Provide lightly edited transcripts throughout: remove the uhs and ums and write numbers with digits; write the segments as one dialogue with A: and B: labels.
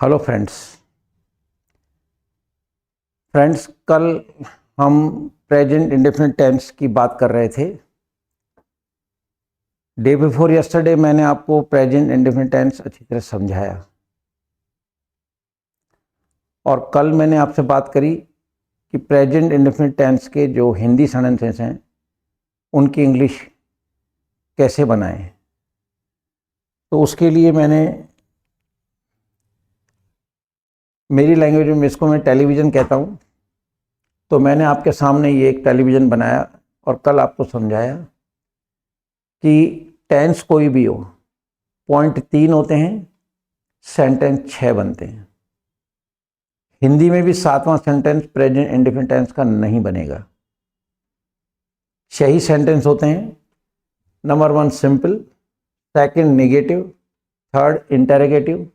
A: Hello friends. कल हम present indefinite tense की बात कर रहे थे। डे बिफोर यस्टरडे मैंने आपको प्रेजेंट इंडेफिनिट टेंस अच्छी तरह समझाया और कल मैंने आपसे बात करी कि प्रेजेंट इंडेफिनिट टेंस के जो हिंदी सेंटेंसेस हैं उनकी इंग्लिश कैसे बनाएं। तो उसके लिए मैंने मेरी लैंग्वेज में इसको मैं टेलीविज़न कहता हूँ। तो मैंने आपके सामने ये एक टेलीविज़न बनाया और कल आपको समझाया कि टेंस कोई भी हो, पॉइंट 3 होते हैं, सेंटेंस 6 बनते हैं। हिंदी में भी 7वां सेंटेंस प्रेजेंट इंडेफिनिट टेंस का नहीं बनेगा। 6 ही सेंटेंस होते हैं। Number 1 simple, second negative, third interrogative,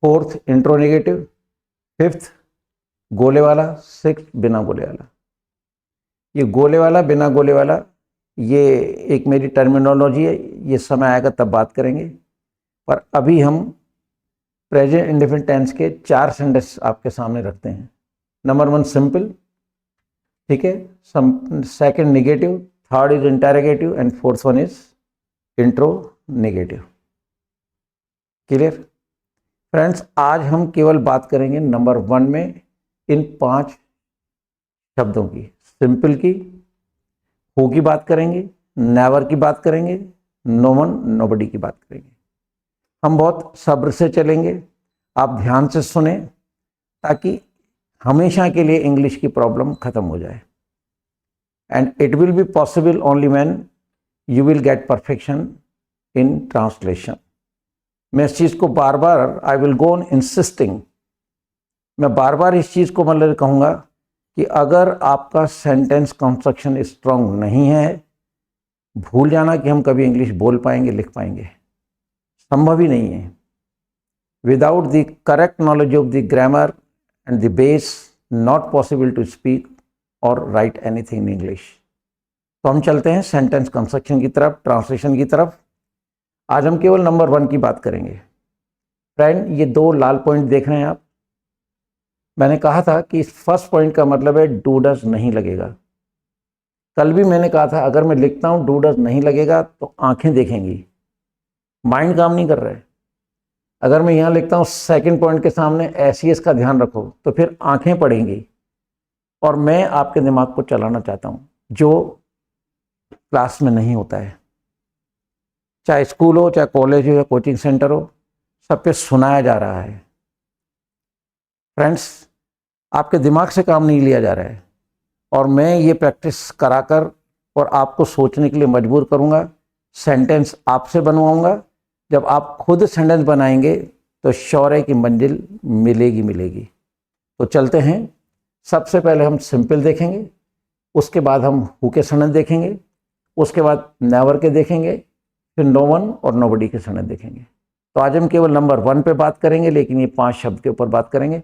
A: fourth interronegative, fifth गोले वाला, सिक्स्थ बिना गोले वाला। ये गोले वाला बिना गोले वाला ये एक मेरी टर्मिनोलॉजी है, ये समय आएगा तब बात करेंगे। पर अभी हम प्रेजेंट इंडेफिनिट टेंस के 4 सेंटेंस आपके सामने रखते हैं। नंबर 1 सिंपल, ठीक है, second negative, third is interrogative and fourth one is interronegative. Clear friends? आज हम केवल बात करेंगे नंबर 1 में इन 5 शब्दों की। सिंपल की, हु की बात करेंगे, नेवर की बात करेंगे, नो वन नोबडी की बात करेंगे। हम बहुत सब्र से चलेंगे, आप ध्यान से सुने ताकि हमेशा के लिए इंग्लिश की प्रॉब्लम खत्म हो जाए। And it will be possible only when you will get perfection in translation. मैं इस चीज़ को बार बार I will go on insisting, मैं बार बार इस चीज़ को मतलब कहूँगा कि अगर आपका सेंटेंस कंस्ट्रक्शन स्ट्रांग नहीं है, भूल जाना कि हम कभी इंग्लिश बोल पाएंगे, लिख पाएंगे, संभव ही नहीं है। Without the correct knowledge of the grammar and the base, not possible to speak और राइट एनीथिंग इन इंग्लिश। तो हम चलते हैं सेंटेंस कंस्ट्रक्शन की तरफ, ट्रांसलेशन की तरफ। आज हम केवल नंबर 1 की बात करेंगे। फ्रेंड, ये 2 लाल पॉइंट देख रहे हैं आप। मैंने कहा था कि इस फर्स्ट पॉइंट का मतलब है डू डज नहीं लगेगा। कल भी मैंने कहा था अगर मैं लिखता हूं डू डज नहीं लगेगा तो आंखें देखेंगी, माइंड काम नहीं कर रहा है। अगर मैं यहां लिखता हूं सेकंड पॉइंट के सामने एसईएस का ध्यान रखो तो फिर आंखें पड़ेंगी। और मैं आपके दिमाग को चलाना चाहता हूं जो क्लास में नहीं होता है, चाहे स्कूल हो, चाहे कॉलेज हो, या कोचिंग सेंटर हो, सब पे सुनाया जा रहा है। फ्रेंड्स, आपके दिमाग से काम नहीं लिया जा रहा है और मैं ये प्रैक्टिस कराकर और आपको सोचने के लिए मजबूर करूँगा। सेंटेंस आपसे बनवाऊँगा। जब आप खुद सेंटेंस बनाएंगे तो शौर्य की मंजिल मिलेगी मिलेगी। तो चलते हैं। सबसे पहले हम सिंपल देखेंगे, उसके बाद हम हु के सेंटेंस देखेंगे, उसके बाद नेवर के देखेंगे, फिर नो वन और नोबडी के सेंटेंस देखेंगे। तो आज हम केवल नंबर 1 पे बात करेंगे, लेकिन ये 5 शब्द के ऊपर बात करेंगे।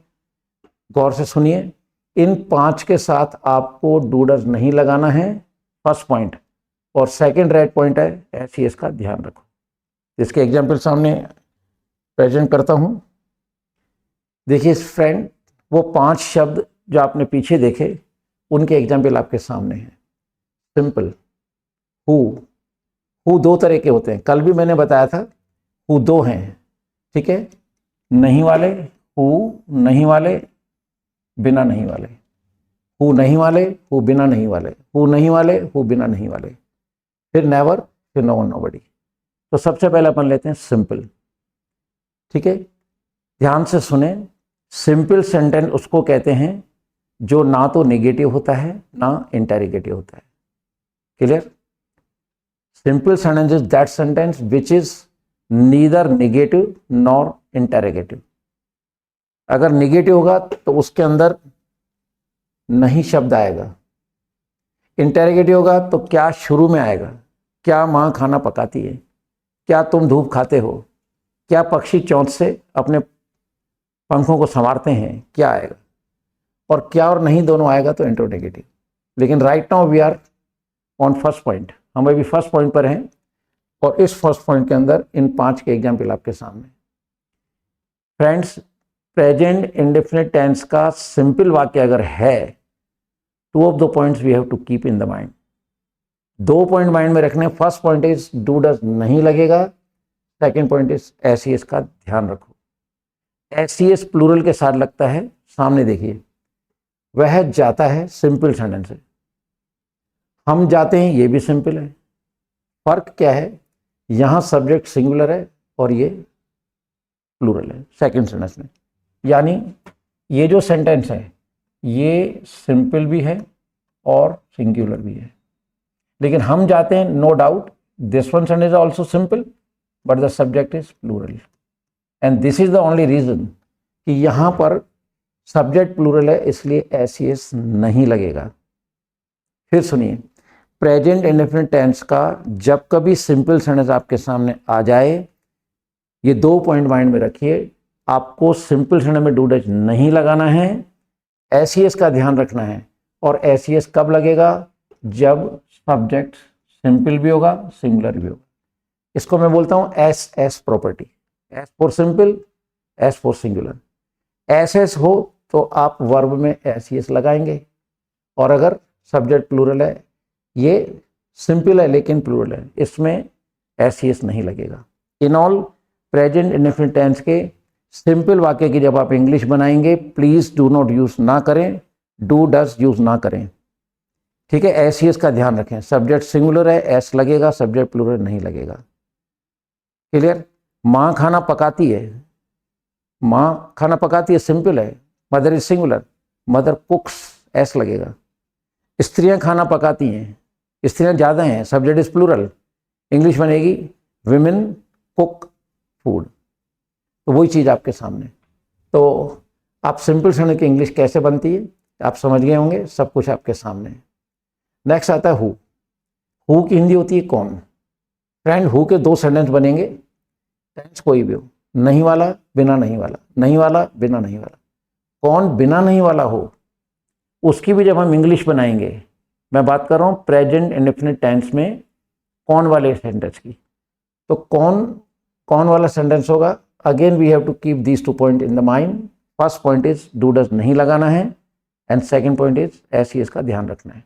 A: गौर से सुनिए, इन 5 के साथ आपको डू डज नहीं लगाना है, फर्स्ट पॉइंट। और सेकंड रेड पॉइंट है एसईएस का ध्यान रखो। इसके एग्जाम्पल सामने प्रेजेंट करता हूं। देखिए फ्रेंड, वो 5 शब्द जो आपने पीछे देखे उनके एग्जाम्पल आपके सामने हैं। सिंपल, हु 2 तरह के होते हैं, कल भी मैंने बताया था। हु 2 हैं, ठीक है, नहीं वाले, हु नहीं वाले, बिना नहीं वाले। हु नहीं वाले, हु बिना नहीं वाले, हु नहीं वाले, हु बिना नहीं वाले, फिर नेवर, फिर नो वन नोबडी। तो सबसे पहले अपन लेते हैं सिंपल, ठीक है। ध्यान से सुने, सिंपल सेंटेंस उसको कहते हैं जो ना तो नेगेटिव होता है ना इंटरोगेटिव होता है। Clear? Simple sentence is that sentence which is neither negative nor interrogative. अगर नेगेटिव होगा तो उसके अंदर नहीं शब्द आएगा। इंटरोगेटिव होगा तो क्या शुरू में आएगा? क्या माँ खाना पकाती है? क्या तुम धूप खाते हो? क्या पक्षी चोंच से अपने पंखों को संवारते हैं? क्या आएगा? और क्या और नहीं दोनों आएगा तो इंट्रोनेगेटिव। लेकिन right now we are on first point, हम अभी फर्स्ट पॉइंट पर हैं और इस फर्स्ट पॉइंट के अंदर इन 5 के एग्जाम्पल आपके सामने। फ्रेंड्स, प्रेजेंट इंडेफिनिट टेंस का सिंपल वाक्य अगर है, 2 of the points we have to keep in the mind. 2 point mind में रखने। First point is do does नहीं लगेगा, सेकेंड पॉइंट इज एस का ध्यान रखो। एस प्लूरल के साथ लगता है, सामने देखिए, वह जाता है, सिंपल सेंटेंस है। हम जाते हैं, ये भी सिंपल है। फर्क क्या है, यहां सब्जेक्ट सिंगुलर है और ये प्लूरल है सेकंड सेंटेंस में। यानी ये जो सेंटेंस है ये सिंपल भी है और सिंगुलर भी है। लेकिन हम जाते हैं, no doubt this one sentence is also simple but the subject is plural, and this is the only reason कि यहां पर सब्जेक्ट प्लूरल है, इसलिए एस नहीं लगेगा। फिर सुनिए, प्रेजेंट इंडेफिनिट टेंस का जब कभी सिंपल सेंटेंस आपके सामने आ जाए, ये 2 पॉइंट माइंड में रखिए। आपको सिंपल सेंटेंस में डू डज नहीं लगाना है, एस का ध्यान रखना है। और एस कब लगेगा, जब सब्जेक्ट सिंपल भी होगा, सिंगुलर भी होगा। इसको मैं बोलता हूं S property, S for simple, S for singular. S हो तो आप वर्ब में एस लगाएंगे, और अगर सब्जेक्ट प्लूरल है, ये सिंपल है लेकिन प्लूरल है, इसमें एस नहीं लगेगा। In all present indefinite tense के सिंपल वाक्य की जब आप इंग्लिश बनाएंगे, प्लीज डू नॉट यूज ना करें, डू डज यूज ना करें, ठीक है। एस का ध्यान रखें। सब्जेक्ट सिंगुलर है, एस लगेगा, सब्जेक्ट प्लूरल नहीं लगेगा। क्लियर। माँ खाना पकाती है, माँ खाना पकाती है सिंपल है, mother is singular, mother कुक्स, S लगेगा। स्त्रियां खाना पकाती हैं, स्त्रियां ज़्यादा हैं, सब्जेक्ट इज प्लूरल, इंग्लिश बनेगी विमेन कुक फूड। तो वही चीज़ आपके सामने। तो आप सिंपल सेंटेंस की इंग्लिश कैसे बनती है आप समझ गए होंगे, सब कुछ आपके सामने। नेक्स्ट आता है हु। हु की हिंदी होती है कौन। फ्रेंड, हु के 2 सेंटेंस बनेंगे, टेंस कोई भी हो, नहीं वाला, बिना नहीं वाला, नहीं वाला, बिना नहीं वाला। कौन बिना नहीं वाला हो, उसकी भी जब हम इंग्लिश बनाएंगे, मैं बात कर रहा हूं प्रेजेंट इंडेफिनिट टेंस में कौन वाले सेंटेंस की, तो कौन वाला सेंटेंस होगा। Again we have to keep these 2 point in the mind. First point is do does नहीं लगाना है, and second point is S का ध्यान रखना है।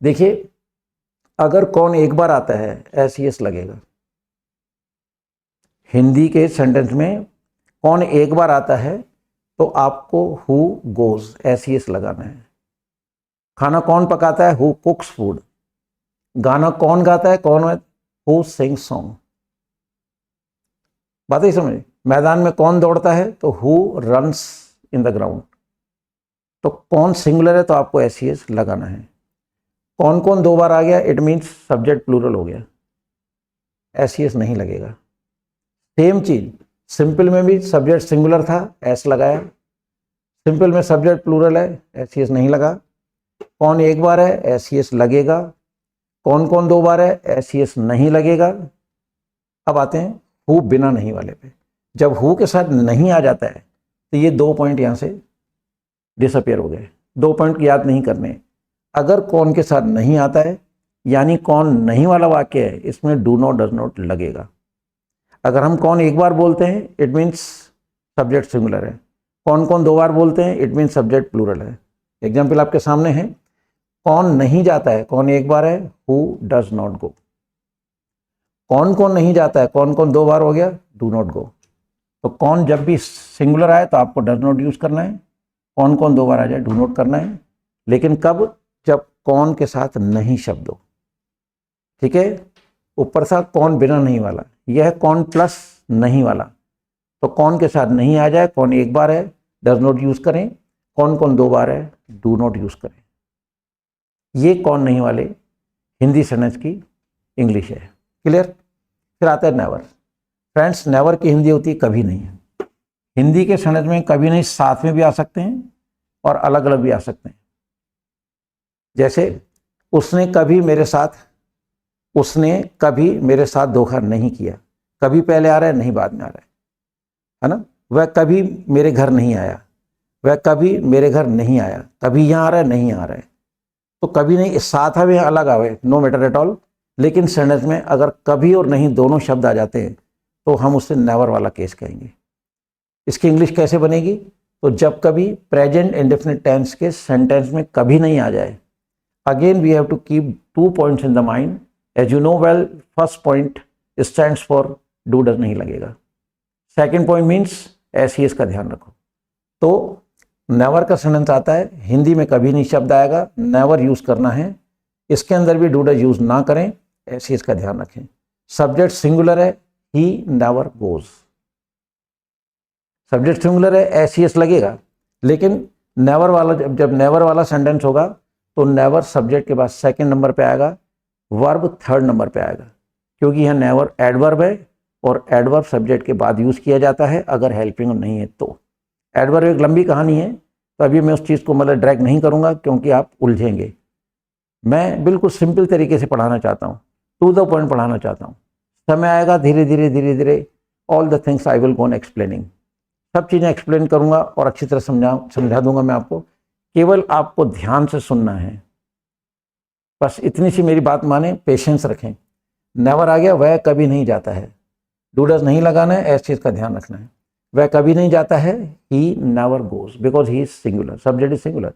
A: देखिए, अगर कौन एक बार आता है, एस लगेगा। हिंदी के सेंटेंस में कौन एक बार आता है तो आपको हु गोज, एस लगाना है। खाना कौन पकाता है, हु कुक्स फूड। गाना कौन गाता है, कौन है, हु सिंग्स सॉन्ग। बात ही समझ। मैदान में कौन दौड़ता है, तो who runs in the ground. तो कौन सिंगुलर है तो आपको एस लगाना है। कौन कौन 2 बार आ गया, इट मीन्स सब्जेक्ट प्लूरल हो गया, एस नहीं लगेगा। सेम चीज सिंपल में भी सब्जेक्ट सिंगुलर था, एस लगाया। सिंपल में सब्जेक्ट प्लूरल है, एस नहीं लगा। कौन एक बार है, एस लगेगा। कौन कौन 2 बार है, एस नहीं लगेगा। अब आते हैं हु बिना नहीं वाले पे। जब हु के साथ नहीं आ जाता है तो ये 2 पॉइंट यहां से डिसअपियर हो गए। 2 पॉइंट याद नहीं करने। अगर कौन के साथ नहीं आता है, यानी कौन नहीं वाला वाक्य है, इसमें डू नॉट डज नॉट लगेगा। अगर हम कौन एक बार बोलते हैं, इट मीन्स सब्जेक्ट सिंगुलर है। कौन कौन 2 बार बोलते हैं, इट मीन्स सब्जेक्ट प्लूरल है। एग्जाम्पल आपके सामने है। कौन नहीं जाता है, कौन एक बार है, हु डज नॉट गो। कौन कौन नहीं जाता है, कौन कौन 2 बार हो गया, डू नॉट गो। तो कौन जब भी सिंगुलर आए तो आपको डज नॉट यूज करना है, कौन कौन 2 बार आ जाए डू नॉट करना है। लेकिन कब, जब कौन के साथ नहीं शब्द हो, ठीक है। ऊपर सा कौन बिना नहीं वाला, यह है कौन प्लस नहीं वाला। तो कौन के साथ नहीं आ जाए, कौन एक बार है, डज नॉट यूज करें। कौन कौन 2 बार है, डू नॉट यूज करें। ये कौन नहीं वाले हिंदी सेंटेंस की इंग्लिश है। क्लियर। फिर आता है नेवर। फ्रेंड्स, नेवर की हिंदी होती है कभी नहीं। हिंदी के सेंटेंस में कभी नहीं साथ में भी आ सकते हैं और अलग अलग भी आ सकते हैं। जैसे उसने कभी मेरे साथ धोखा नहीं किया। कभी पहले आ रहा है, नहीं बाद में आ रहा है ना। वह कभी मेरे घर नहीं आया, वह कभी मेरे घर नहीं आया। कभी यहाँ आ रहा है, नहीं आ रहा है। तो कभी नहीं साथ आवे अलग आवे, नो मैटर एट ऑल। लेकिन सेंटेंस में अगर कभी और नहीं दोनों शब्द आ जाते हैं तो हम उससे नेवर वाला केस कहेंगे। इसकी इंग्लिश कैसे बनेगी? तो जब कभी प्रेजेंट इंडेफिनिट टेंस के सेंटेंस में कभी नहीं आ जाए, again we have to keep 2 points in the mind. As you know well, first point stands for do does नहीं लगेगा। सेकेंड पॉइंट मीन्स ऐसी इसका ध्यान रखो। तो नेवर का सेंटेंस आता है, हिंदी में कभी नहीं शब्द आएगा, नेवर यूज करना है। इसके अंदर भी डू डज यूज ना करें, ऐसी इसका ध्यान रखें। सब्जेक्ट सिंगुलर है, he never goes. Subject singular है, एस लगेगा, लेकिन नेवर वाला जब नेवर वाला सेंटेंस होगा तो नेवर सब्जेक्ट के बाद सेकंड नंबर पे आएगा, वर्ब थर्ड नंबर पे आएगा, क्योंकि यह नेवर एडवर्ब है और एडवर्ब सब्जेक्ट के बाद यूज किया जाता है अगर हेल्पिंग नहीं है तो। एडवर्ब एक लंबी कहानी है, तो अभी मैं उस चीज़ को मतलब ड्रैग नहीं करूंगा क्योंकि आप उलझेंगे। मैं बिल्कुल सिंपल तरीके से पढ़ाना चाहता हूँ, टू द पॉइंट पढ़ाना चाहता हूँ। समय आएगा धीरे धीरे all the things I will go on explaining, सब चीज़ें एक्सप्लेन करूंगा और अच्छी तरह समझा दूंगा मैं आपको। केवल आपको ध्यान से सुनना है, बस इतनी सी मेरी बात माने, पेशेंस रखें। नेवर आ गया, वह कभी नहीं जाता है, डू डज नहीं लगाना है, ऐसी चीज़ का ध्यान रखना है। वह कभी नहीं जाता है, he never goes, because he is singular, subject is singular.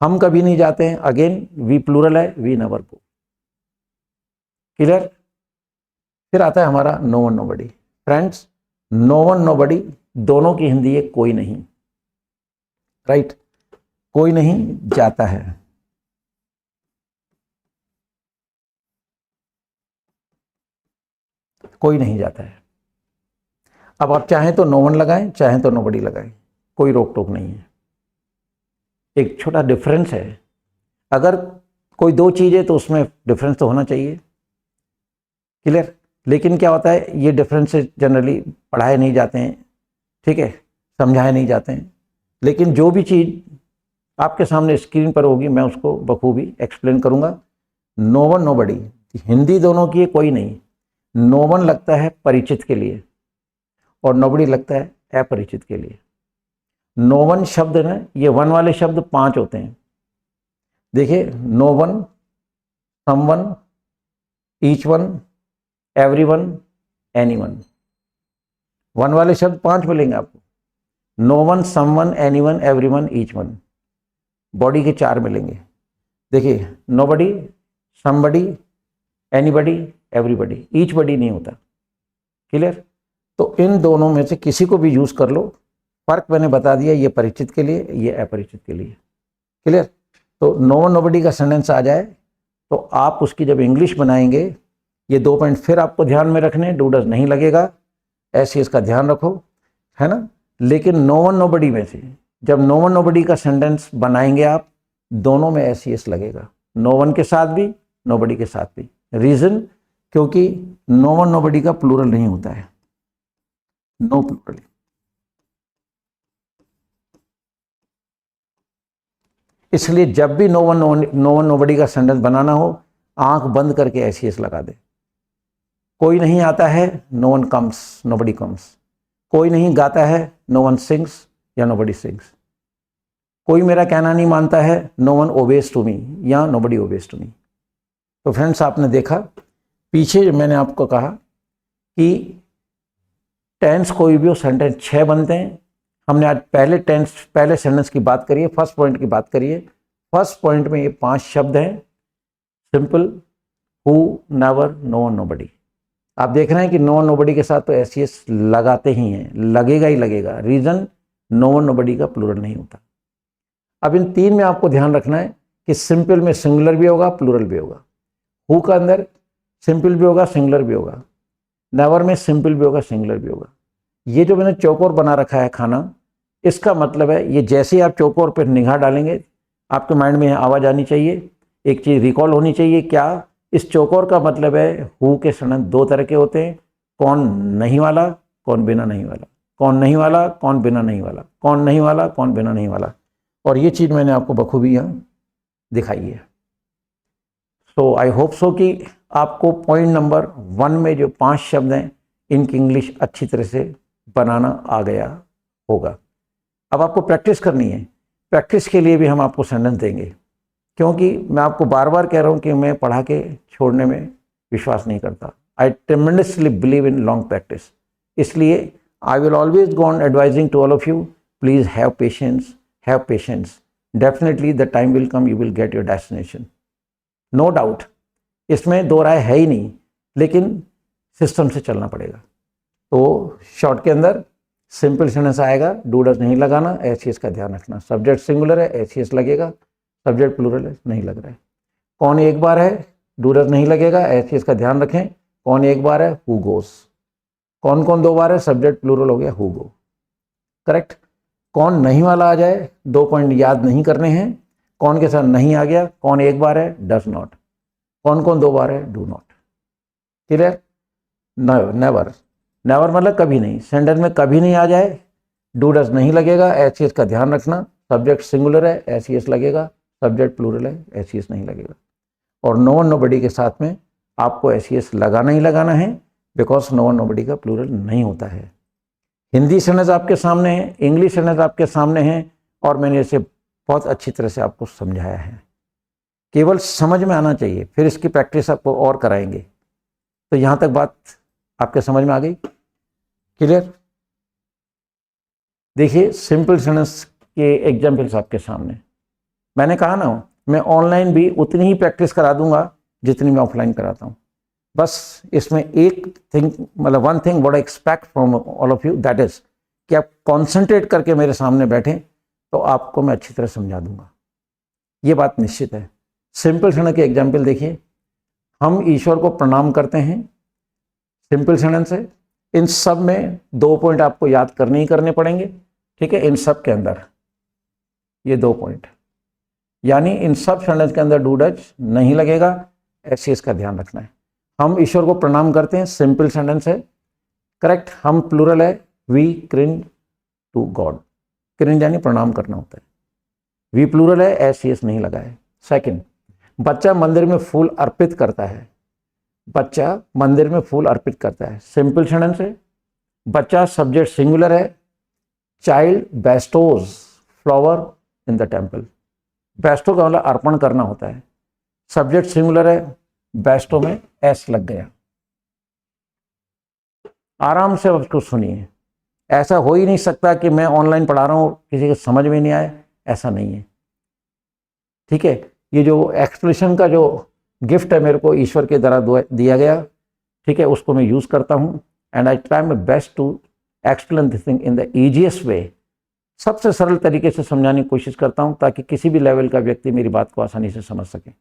A: हम कभी नहीं जाते हैं, अगेन वी प्लूरल है, वी नेवर गो। क्लियर? फिर आता है हमारा no one nobody. Friends, no one nobody दोनों की हिंदी है कोई नहीं, राइट? कोई नहीं जाता है। कोई नहीं जाता है। अब आप चाहें तो नो वन लगाएं, चाहें तो नोबडी लगाएं, कोई रोक टोक नहीं है। एक छोटा डिफरेंस है, अगर कोई दो चीज़ है तो उसमें डिफरेंस तो होना चाहिए। क्लियर? लेकिन क्या होता है, ये डिफरेंसेस जनरली पढ़ाए नहीं जाते हैं, ठीक है, समझाए नहीं जाते हैं। लेकिन जो भी चीज़ आपके सामने स्क्रीन पर होगी मैं उसको बखूबी एक्सप्लेन करूंगा। नो वन नोबडी हिंदी दोनों की है कोई नहीं। नो वन लगता है परिचित के लिए और नोबडी लगता है अपरिचित के लिए। नो वन शब्द ना, ये वन वाले शब्द 5 होते हैं। देखिए, no one, someone, each one, everyone, anyone. One वाले शब्द 5 मिलेंगे आपको, no one, someone, anyone, everyone, each one. Body के 4 मिलेंगे। देखिए, nobody, somebody, anybody, everybody, each body नहीं होता। क्लियर? तो इन दोनों में से किसी को भी यूज कर लो, फर्क मैंने बता दिया, ये परिचित के लिए, ये अपरिचित के लिए। क्लियर? तो नो वन नोबडी का सेंटेंस आ जाए तो आप उसकी जब इंग्लिश बनाएंगे, ये 2 पॉइंट फिर आपको ध्यान में रखने, डू डज नहीं लगेगा, ऐसे इसका ध्यान रखो, है ना? लेकिन नो वन नोबडी में से जब नो वन नोबडी का सेंटेंस बनाएंगे आप, दोनों में ऐसी एस लगेगा, नो वन के साथ भी, नोबडी के साथ भी। रीजन, क्योंकि नो वन नोबडी का प्लूरल नहीं होता है, नो प्लूरल। इसलिए जब भी नो वन नोबडी का सेंटेंस बनाना हो, आंख बंद करके ऐसी एस लगा दे। कोई नहीं आता है, no one comes, nobody comes. कोई नहीं गाता है, नो वन सिंग्स या नोबडी सिंग्स। कोई मेरा कहना नहीं मानता है, no one obeys to me या नोबडी ओबेज टू मी। तो फ्रेंड्स, आपने देखा पीछे मैंने आपको कहा कि टेंस कोई भी हो, सेंटेंस 6 बनते हैं। हमने आज पहले सेंटेंस की बात करिए, फर्स्ट पॉइंट की बात करिए। फर्स्ट पॉइंट में ये 5 शब्द हैं, simple, who, never, no one, nobody. आप देख रहे हैं कि नो वन नोबडी के साथ तो एस लगाते ही हैं, लगेगा ही लगेगा। रीजन, नो वन नोबडी का प्लूरल नहीं होता। अब इन 3 में आपको ध्यान रखना है कि सिंपल में सिंगुलर भी होगा, प्लूरल भी होगा। हु का अंदर सिंपल भी होगा, सिंगुलर भी होगा। नेवर में सिंपल भी होगा, सिंगुलर भी होगा। ये जो मैंने चौकोर बना रखा है खाना, इसका मतलब है ये जैसे ही आप चौकोर पर निगाह डालेंगे, आपके माइंड में आवाज़ आनी चाहिए, एक चीज़ रिकॉल होनी चाहिए। क्या? इस चौकोर का मतलब है हु के सेंटेंस 2 तरह के होते हैं, कौन नहीं वाला, कौन बिना नहीं वाला, कौन नहीं वाला, कौन बिना नहीं वाला, कौन नहीं वाला, कौन बिना नहीं वाला। और ये चीज़ मैंने आपको बखूबी यहाँ दिखाई है। सो आई होप सो कि आपको पॉइंट नंबर 1 में जो 5 शब्द हैं, इनकी इंग्लिश अच्छी तरह से बनाना आ गया होगा। अब आपको प्रैक्टिस करनी है। प्रैक्टिस के लिए भी हम आपको सेंटेंस देंगे, क्योंकि मैं आपको बार बार कह रहा हूँ कि मैं पढ़ा के छोड़ने में विश्वास नहीं करता। I tremendously believe in long practice. इसलिए I will always go on advising to all of you, please have patience, have patience. Definitely the time will come, you will get your destination. No doubt. इसमें दो राय है ही नहीं, लेकिन system से चलना पड़ेगा। तो शॉर्ट के अंदर सिंपल सेंटेंस आएगा, डू डज नहीं लगाना, एस का ध्यान रखना। सब्जेक्ट सिंगुलर है, एस लगेगा। सब्जेक्ट प्लूरल है, नहीं लग रहा है। कौन एक बार है, डू डज नहीं लगेगा, एस का ध्यान रखें। कौन एक बार है, हु गोस। कौन कौन दो बार है, सब्जेक्ट प्लूरल हो गया, हु गो। करेक्ट। कौन नहीं वाला आ जाए, 2 पॉइंट याद नहीं करने हैं। कौन के साथ नहीं आ गया, कौन एक बार है, डज नॉट। कौन कौन दो बार है, do not. Clear. Never, never मतलब कभी नहीं। सेंटेंस में कभी नहीं आ जाए, डू डज नहीं लगेगा, एस का ध्यान रखना। सब्जेक्ट सिंगुलर है, एस लगेगा। सब्जेक्ट प्लूरल है, एस नहीं लगेगा। और नो वन नोबडी के साथ में आपको एस लगाना ही लगाना है, बिकॉज नो वन नोबडी का प्लूरल नहीं होता है। हिंदी सेंटेंस आपके सामने है, इंग्लिश सेंटेंस आपके सामने है, और मैंने इसे बहुत अच्छी तरह से आपको समझाया है। केवल समझ में आना चाहिए, फिर इसकी प्रैक्टिस आपको और कराएंगे। तो यहाँ तक बात आपके समझ में आ गई? क्लियर। देखिए सिंपल सेंटेंस के एग्जाम्पल्स आपके सामने। मैंने कहा ना, मैं ऑनलाइन भी उतनी ही प्रैक्टिस करा दूंगा जितनी मैं ऑफलाइन कराता हूँ। बस इसमें एक थिंग, मतलब one thing what I expect from all of you, that is कि आप कॉन्सेंट्रेट करके मेरे सामने बैठें तो आपको मैं अच्छी तरह समझा दूंगा, ये बात निश्चित है। सिंपल सेंटेंस के एग्जाम्पल देखिए। हम ईश्वर को प्रणाम करते हैं, सिंपल सेंटेंस है। इन सब में 2 पॉइंट आपको याद करने ही करने पड़ेंगे, ठीक है। इन सब के अंदर ये 2 पॉइंट, यानी इन सब सेंटेंस के अंदर डू डज नहीं लगेगा, एस का ध्यान रखना है। हम ईश्वर को प्रणाम करते हैं, सिंपल सेंटेंस है, करेक्ट। हम प्लूरल है, we cringe to God. Cringe यानी प्रणाम करना होता है। वी प्लूरल है, एस नहीं लगा है। सेकंड, बच्चा मंदिर में फूल अर्पित करता है। बच्चा मंदिर में फूल अर्पित करता है, सिंपल सेंटेंस है। बच्चा सब्जेक्ट सिंगुलर है। Child bestows flower in the temple. Bestow का मतलब अर्पण करना होता है। सब्जेक्ट सिंगुलर है, बेस्टो में एस लग गया। आराम से उसको सुनिए। ऐसा हो ही नहीं सकता कि मैं ऑनलाइन पढ़ा रहा हूँ किसी के समझ में नहीं आए, ऐसा नहीं है, ठीक है। ये जो एक्सप्रेशन का जो गिफ्ट है मेरे को ईश्वर के द्वारा दिया गया, ठीक है, उसको मैं यूज़ करता हूँ। And I try my best to explain this thing in the easiest way. सबसे सरल तरीके से समझाने की कोशिश करता हूँ ताकि किसी भी लेवल का व्यक्ति मेरी बात को आसानी से समझ सके।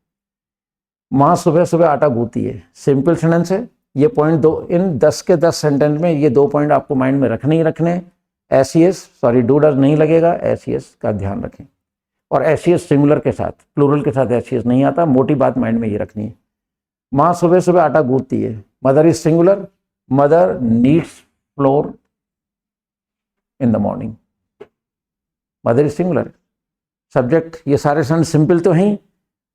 A: माँ सुबह सुबह आटा गूंथती है, सिंपल सेंटेंस है। ये पॉइंट दो, इन 10 के 10 सेंटेंस में ये 2 पॉइंट आपको माइंड में रखने ही रखने। एस सॉरी डू डज नहीं लगेगा, एस का ध्यान रखें। और एस सिंगुलर के साथ, प्लूरल के साथ एस नहीं आता। मोटी बात माइंड में ये रखनी है। माँ सुबह सुबह आटा गूंथती है, mother is singular, mother needs floor in the morning. Mother is singular, subject. ये सारे सेंटेंस सिंपल तो हैं,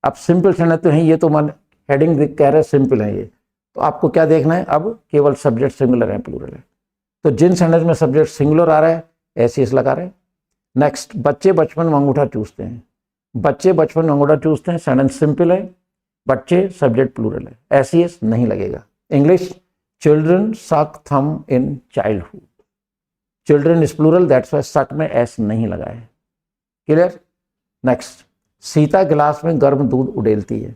A: अब सिंपल सेंटेंस तो हैं, ये तो मन हेडिंग कह रहे सिंपल है ये। तो आपको क्या देखना है, अब केवल सब्जेक्ट सिंगुलर है, प्लूरल है। तो जिन सेंटेंस में सब्जेक्ट सिंगुलर आ रहा है, एस लगा रहे हैं। नेक्स्ट, बच्चे बचपन में अंगूठा चूसते हैं। बच्चे बचपन में अंगूठा चूसते हैं, सेंटेंस सिंपल है। बच्चे सब्जेक्ट प्लूरल है, एस नहीं लगेगा। English, children suck thumb in childhood. Children is plural, that's why suck में एस नहीं लगा है। क्लियर। नेक्स्ट, सीता गिलास में गर्म दूध उड़ेलती है।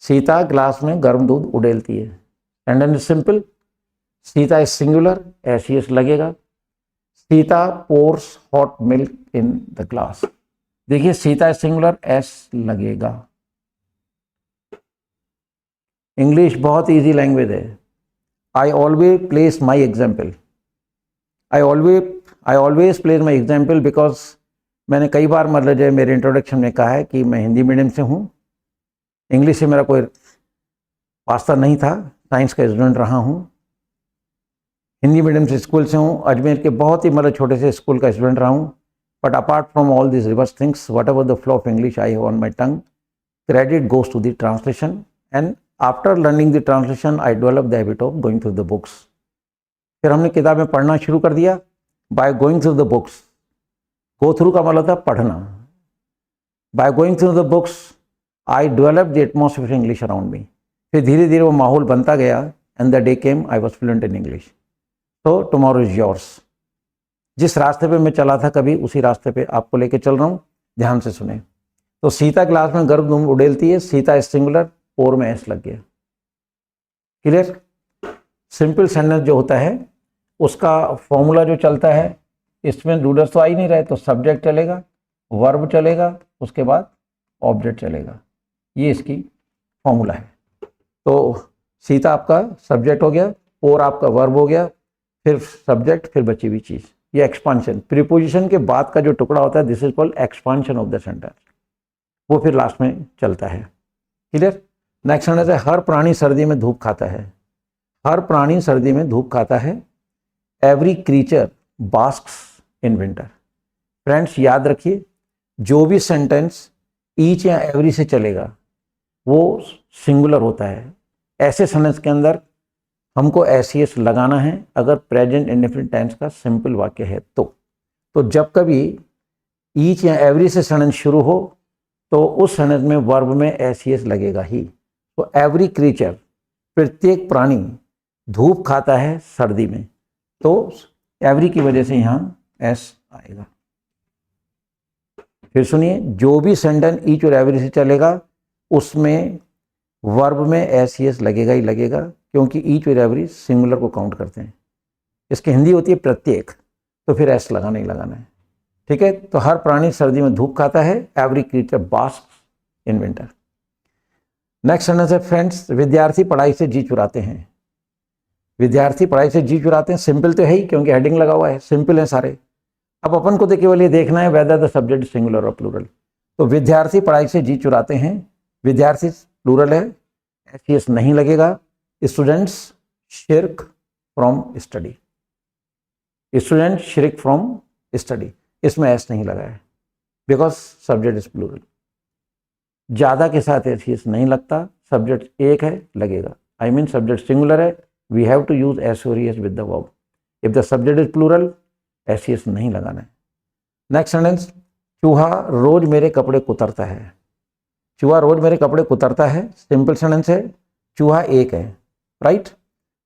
A: सीता गिलास में गर्म दूध उड़ेलती है, sentence simple. Sita is singular, S लगेगा। Sita pours hot milk in the glass. देखिए सीता इज सिंगुलर, एस लगेगा। इंग्लिश बहुत इजी लैंग्वेज है। I always place my example. I always place my example because मैंने कई बार, मतलब जो मेरे इंट्रोडक्शन में कहा है कि मैं हिंदी मीडियम से हूँ। इंग्लिश से मेरा कोई वास्ता नहीं था, साइंस का स्टूडेंट रहा हूँ। हिंदी मीडियम से स्कूल से हूँ, अजमेर के बहुत ही मतलब छोटे से स्कूल का स्टूडेंट रहा हूँ। But apart from all this reverse things, whatever the flow of English I have on my tongue, credit goes to the translation. And after learning the translation I develop the habit of going through the books. फिर हमने किताबें पढ़ना शुरू कर दिया by going through the books. Go through का मतलब था पढ़ना। By going through the books I develop the atmosphere English around me. फिर धीरे धीरे वो माहौल बनता गया, and the day came I was fluent in English. तो टुमारो इज योर्स। जिस रास्ते पे मैं चला था कभी उसी रास्ते पे आपको लेके चल रहा हूँ, ध्यान से सुने। तो सीता क्लास में गर्भ उड़ेलती है, सीता सिंगुलर, और में एस लग गया। क्लियर? सिंपल सेंटेंस जो होता है उसका फॉर्मूला जो चलता है, इसमें डूडर्स तो आ ही नहीं रहे, तो सब्जेक्ट चलेगा, वर्ब चलेगा, उसके बाद ऑब्जेक्ट चलेगा। ये इसकी फॉर्मूला है। तो सीता आपका सब्जेक्ट हो गया, और आपका वर्ब हो गया, फिर सब्जेक्ट, फिर बची हुई चीज। ये एक्सपांशन, प्रीपोजिशन के बाद का जो टुकड़ा होता है, this is called expansion of the sentence, वो फिर लास्ट में चलता है। क्लियर? नेक्स्ट सेंटेंस है, हर प्राणी सर्दी में धूप खाता है। हर प्राणी सर्दी में धूप खाता है। Every creature basks in winter. Friends याद रखिए, जो भी सेंटेंस ईच या एवरी से चलेगा वो सिंगुलर होता है। ऐसे सेंटेंस के अंदर हमको एस लगाना है अगर प्रेजेंट इंडेफिनिट टेंस का सिंपल वाक्य है तो जब कभी ईच या एवरी से सेंटेंस शुरू हो तो उस सेंटेंस में वर्ब में एस लगेगा ही। तो एवरी क्रीचर, प्रत्येक प्राणी धूप खाता है सर्दी में, तो एवरी की वजह से यहाँ एस आएगा। फिर सुनिए, जो भी सेंटेंस ईच और एवरी से चलेगा उसमें वर्ब में एस लगेगा ही लगेगा, क्योंकि ईच और एवरी सिंगुलर को काउंट करते हैं। इसकी हिंदी होती है प्रत्येक, तो फिर एस लगाना ही लगाना है। ठीक है? तो हर प्राणी सर्दी में धूप खाता है। Every creature basks in winter. Next sentence है, फ्रेंड्स विद्यार्थी पढ़ाई से जी चुराते हैं। विद्यार्थी पढ़ाई से जी चुराते हैं, सिंपल तो है ही क्योंकि हेडिंग लगा हुआ है, सिंपल है सारे। अब अपन को केवल ये देखना है वेदर द सब्जेक्ट सिंगुलर और प्लूरल। तो विद्यार्थी पढ़ाई से जी चुराते हैं, विद्यार्थी प्लूरल है, एस नहीं लगेगा। Students shirk from study. Student shirk from study, इसमें एस नहीं लगा है बिकॉज सब्जेक्ट इज प्लूरल। ज्यादा के साथ एस नहीं लगता, सब्जेक्ट एक है लगेगा। आई मीन सब्जेक्ट सिंगुलर है, we have to use S और S with the verb. If the subject is plural, S नहीं लगाना है। नेक्स्ट सेंटेंस, चूहा रोज मेरे कपड़े कुतरता है। चूहा रोज मेरे कपड़े कुतरता है, सिंपल सेंटेंस है, चूहा एक है, राइट?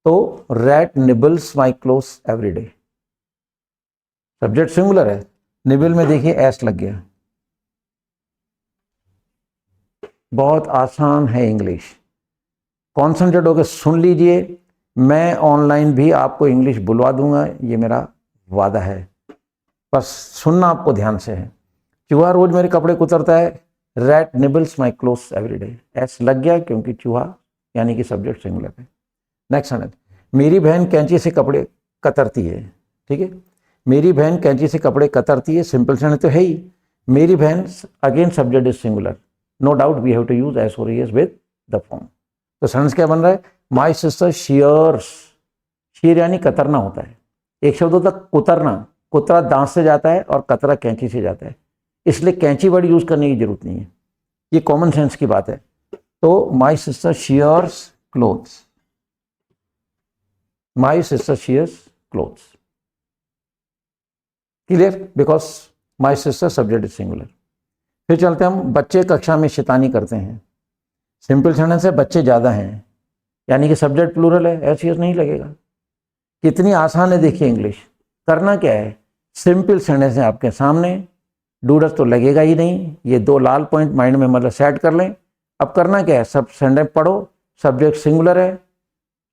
A: तो rat nibbles my clothes every day. Subject singular है, निबल में देखिए एस लग गया। बहुत आसान है इंग्लिश, कॉन्सेंट्रेट होकर सुन लीजिए। मैं ऑनलाइन भी आपको इंग्लिश बुलवा दूंगा, ये मेरा वादा है, बस सुनना आपको ध्यान से है। चूहा रोज मेरे कपड़े कुतरता है, rat nibbles my clothes every day, S लग गया क्योंकि चूहा यानी कि सब्जेक्ट सिंगुलर है। नेक्स्ट सेंटेंस, मेरी बहन कैंची से कपड़े कतरती है। ठीक है? मेरी बहन कैंची से कपड़े कतरती है, सिंपल सेंटेंस तो है ही। मेरी बहन, again subject is singular, no doubt we have to use S और एस विद द फॉर्म। तो सेंटेंस क्या बन रहा है, माई सिस्टर शेयर्स। शेयर यानी कतरना होता है। एक शब्द होता है कुतरना, कुतरा दांत से जाता है और कतरा कैंची से जाता है, इसलिए कैंची वर्ड यूज करने की जरूरत नहीं है, ये कॉमन सेंस की बात है। तो my sister shares clothes, my sister shares clothes. Clear? Because my sister subject is singular. फिर चलते हम, बच्चे कक्षा में शैतानी करते हैं। सिंपल सेंटेंस है, बच्चे ज्यादा हैं, यानी कि सब्जेक्ट प्लूरल है, एस नहीं लगेगा। कितनी आसान है देखिए इंग्लिश। करना क्या है, सिंपल सेंटेंस है आपके सामने, डूडस तो लगेगा ही नहीं। ये दो लाल पॉइंट माइंड में मतलब सेट कर लें। अब करना क्या है, सब सेंटेंस पढ़ो, सब्जेक्ट सिंगुलर है,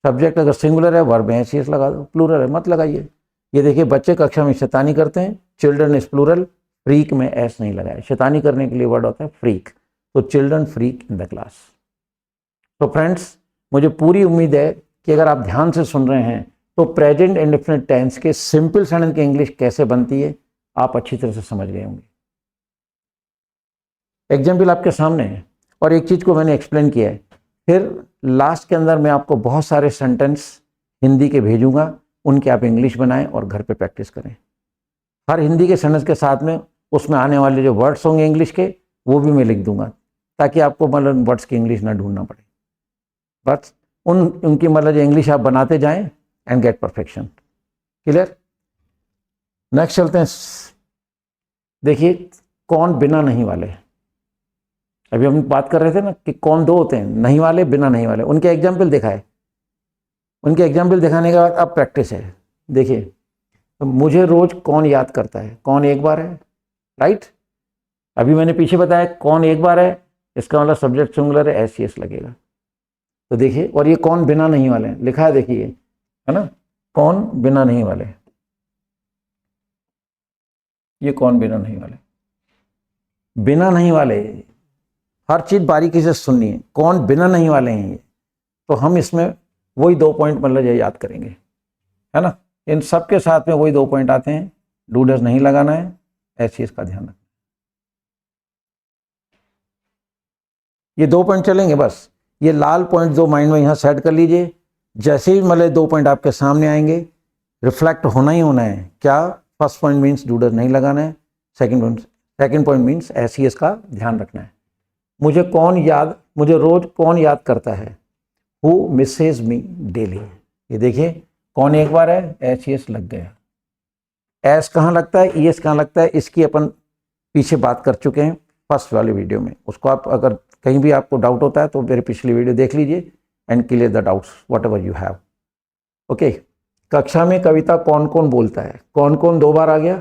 A: सब्जेक्ट अगर सिंगुलर है वर्ब में एस लगा दो, प्लूरल है मत लगाइए। ये देखिए, बच्चे कक्षा में शैतानी करते हैं, चिल्ड्रन इज प्लूरल, फ्रीक में एस नहीं लगाया। शैतानी करने के लिए वर्ड होता है फ्रीक, तो children freak in the class. तो फ्रेंड्स, मुझे पूरी उम्मीद है कि अगर आप ध्यान से सुन रहे हैं तो प्रेजेंट इंडेफिनिट टेंस के सिंपल सेंटेंस की इंग्लिश कैसे बनती है आप अच्छी तरह से समझ गए होंगे। एग्जाम्पल आपके सामने है और एक चीज को मैंने एक्सप्लेन किया है। फिर लास्ट के अंदर मैं आपको बहुत सारे सेंटेंस हिंदी के भेजूंगा, उनके आप इंग्लिश बनाएं और घर पे प्रैक्टिस करें। हर हिंदी के सेंटेंस के साथ में उसमें आने वाले जो वर्ड्स होंगे इंग्लिश के, वो भी मैं लिख दूंगा, ताकि आपको मतलब वर्ड्स की इंग्लिश ना ढूंढना पड़े। बस उनकी मतलब इंग्लिश आप बनाते जाएं and get perfection. Clear? Next चलते हैं। देखिए, कौन बिना नहीं वाले, अभी हम बात कर रहे थे ना कि कौन दो होते हैं, नहीं वाले, बिना नहीं वाले। उनके एग्जाम्पल देखा है, उनके एग्जाम्पल दिखाने के बाद अब प्रैक्टिस है। देखिए, तो मुझे रोज कौन याद करता है, कौन एक बार है, राइट। अभी मैंने पीछे बताया कौन एक बार है, इसका मतलब सब्जेक्ट सिंगुलर है, एस एस लगेगा। तो देखिए, और ये कौन बिना नहीं वाले हैं, लिखा है देखिए, है ना, कौन बिना नहीं वाले, ये कौन बिना नहीं वाले, बिना नहीं वाले, हर चीज बारीकी से सुननी है, कौन बिना नहीं वाले हैं ये। तो हम इसमें वही 2 पॉइंट मतलब ये याद करेंगे, है ना। इन सब के साथ में वही 2 पॉइंट आते हैं, डू डज नहीं लगाना है, ऐसी इसका ध्यान रखना। ये 2 पॉइंट चलेंगे बस, ये लाल पॉइंट 2 माइंड में यहाँ सेट कर लीजिए। जैसे ही मतलब 2 पॉइंट आपके सामने आएंगे, रिफ्लेक्ट होना ही होना है। क्या? First point means do does नहीं लगाना है, सेकंड पॉइंट मीन्स ऐसी इसका ध्यान रखना है। मुझे रोज कौन याद करता है, हु मिसेज मी डेली। ये देखिए, कौन एक बार है, एस एस लग गया। एस कहाँ लगता है, ई एस कहाँ लगता है, इसकी अपन पीछे बात कर चुके हैं फर्स्ट वाले वीडियो में। उसको आप अगर कहीं भी आपको डाउट होता है तो मेरे पिछली वीडियो देख लीजिए and clear the doubts what ever you have. Okay, कक्षा में कविता कौन कौन बोलता है, कौन कौन 2 बार आ गया।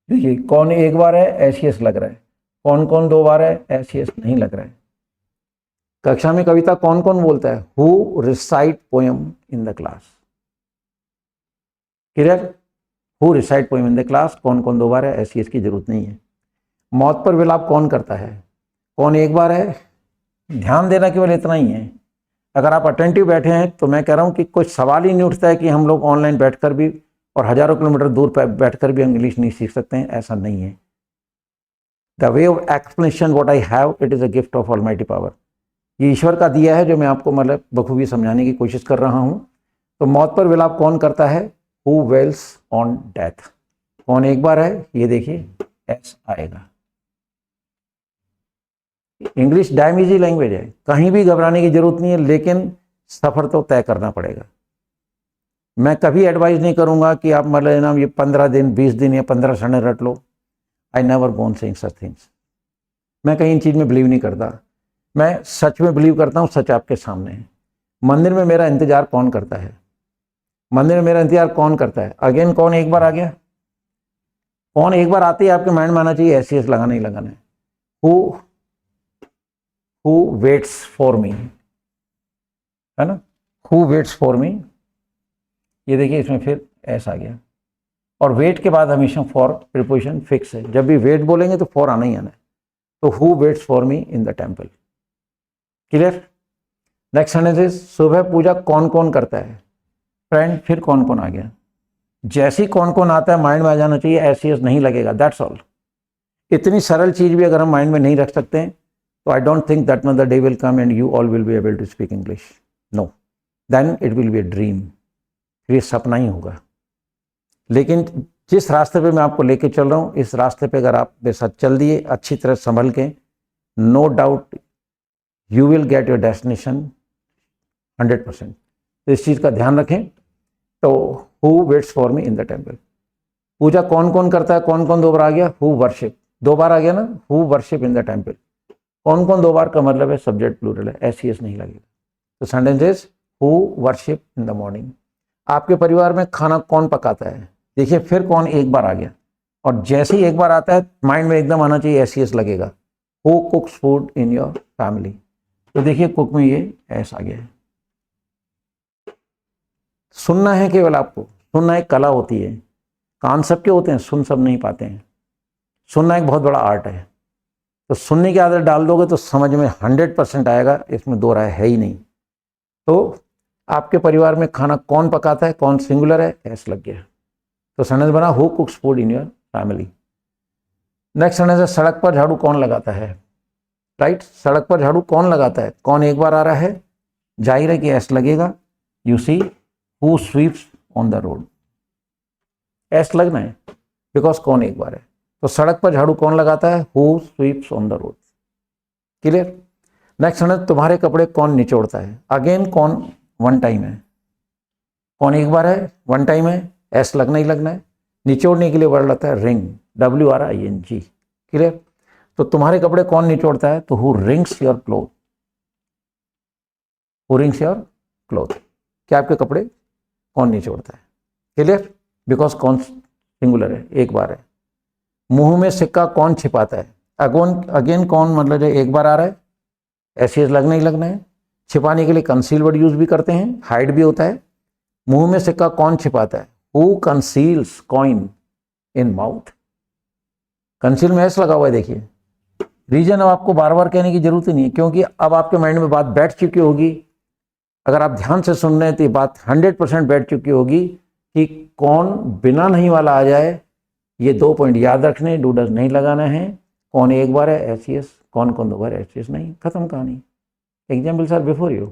A: देखिए, कौन एक बार है, एस एस लग रहा है, कौन कौन 2 बार है, एस एस नहीं लग रहा है। कक्षा में कविता कौन कौन बोलता है, who recite poem in the class. Clear, who recite poem in the class, कौन कौन 2 बार है, ऐसी इसकी जरूरत नहीं है। मौत पर विलाप कौन करता है, कौन एक बार है। ध्यान देना केवल इतना ही है। अगर आप अटेंटिव बैठे हैं तो मैं कह रहा हूं कि कोई सवाल ही नहीं उठता है कि हम लोग ऑनलाइन बैठकर भी और हजारों किलोमीटर दूर बैठकर भी इंग्लिश नहीं सीख सकते हैं, ऐसा नहीं है। The way of explanation what I have, it is a gift of almighty power. ये ईश्वर का दिया है जो मैं आपको मतलब बखूबी समझाने की कोशिश कर रहा हूं। तो मौत पर विलाप कौन करता है, हु वेल्स ऑन डेथ। कौन एक बार है, ये देखिए एस आएगा। इंग्लिश डैम इजी लैंग्वेज है, कहीं भी घबराने की जरूरत नहीं है, लेकिन सफर तो तय करना पड़ेगा। मैं कभी एडवाइस नहीं करूंगा कि आप मतलब ना ये 15 दिन 20 दिन या 15 क्षण रट लो। I never gone saying such things. मैं कहीं इन चीज में बिलीव नहीं करता, मैं सच में बिलीव करता हूँ, सच आपके सामने है। मंदिर में मेरा इंतजार कौन करता है, मंदिर में मेरा इंतजार कौन करता है। अगेन कौन एक बार आ गया, कौन एक बार आते ही आपके माइंड में आना चाहिए एस एस लगाना ही लगाना है। हु वेट्स फॉर मी, है ना, हु वेट्स फॉर मी। ये देखिए, इसमें फिर एस आ गया। और वेट के बाद हमेशा फॉर प्रीपोजिशन फिक्स है, जब भी वेट बोलेंगे तो फॉर आना ही आना है। तो who waits for me in the temple. Clear. Next sentence is, सुबह पूजा कौन कौन करता है। फ्रेंड, फिर कौन कौन आ गया। जैसे ही कौन कौन आता है माइंड में आ जाना चाहिए, ऐसी नहीं लगेगा, दैट्स ऑल। इतनी सरल चीज भी अगर हम माइंड में नहीं रख सकते हैं तो I don't think that the day will come and you all will be able to speak English. No, then it will be a dream, फिर ये सपना ही होगा। लेकिन जिस रास्ते पे मैं आपको लेके चल रहा हूँ, इस रास्ते पे अगर आप मेरे साथ चल दिए अच्छी तरह संभल के, no doubt you will get your destination 100%। तो इस चीज़ का ध्यान रखें। तो who waits for me in the temple. पूजा कौन कौन करता है, कौन कौन 2 बार आ गया, हु वर्शिप 2 बार आ गया ना, who worship in the temple. कौन कौन 2 बार का मतलब है सब्जेक्ट प्लूरल है, एस नहीं लगेगा। तो sentence is, who worship in the morning. आपके परिवार में खाना कौन पकाता है। देखिए, फिर कौन एक बार आ गया, और जैसे ही एक बार आता है माइंड में एकदम आना चाहिए एस लगेगा। Who कुक्स food in your family. तो देखिए, कुक में ये एस आ गया है। सुनना है केवल आपको, सुनना एक कला होती है, कान सबके होते हैं, सुन सब नहीं पाते हैं। सुनना एक बहुत बड़ा आर्ट है। तो सुनने की आदत डाल दोगे तो समझ में 100% आएगा, इसमें 2 राय है ही नहीं। तो आपके परिवार में खाना कौन पकाता है, कौन सिंगुलर है, एस लग गया। तो सेंटेंस बना, who कुक्स food in your family. Next sentence है, सड़क पर झाड़ू कौन लगाता है। राइट, सड़क पर झाड़ू कौन लगाता है, कौन एक बार आ रहा है, जाहिर है कि एस लगेगा। You see, who sweeps on the road, S लगना है बिकॉज कौन एक बार है। तो सड़क पर झाड़ू कौन लगाता है, who sweeps on the road. Clear. Next sentence, तुम्हारे कपड़े कौन निचोड़ता है। अगेन कौन वन टाइम है, कौन एक बार है, वन टाइम है, एस लगना ही लगना है। निचोड़ने के लिए वर्ड आता है रिंग, WRING। क्लियर। तो तुम्हारे कपड़े कौन निचोड़ता है, तो who rings your cloth, who rings your cloth. क्या आपके कपड़े कौन निचोड़ता है। क्लियर, बिकॉज कौन सिंगुलर है, एक बार है। मुंह में सिक्का कौन छिपाता है, अगेन कौन मतलब जो एक बार आ रहा है, एस लगना ही लगना है। छिपाने के लिए कंसील वर्ड यूज भी करते हैं, हाइड भी होता है। मुंह में सिक्का कौन छिपाता है, who conceals coin in mouth. Conceal में एस लगा हुआ है, देखिए। रीजन अब आपको बार बार कहने की जरूरत ही नहीं है, क्योंकि अब आपके माइंड में बात बैठ चुकी होगी। अगर आप ध्यान से सुन रहे हैं तो ये बात 100% बैठ चुकी होगी कि कौन बिना नहीं वाला आ जाए, ये 2 पॉइंट याद रखने, डू डज नहीं लगाना है। कौन एक बार है एस, कौन कौन 2 बार एस नहीं, खत्म कहानी। Examples are before you.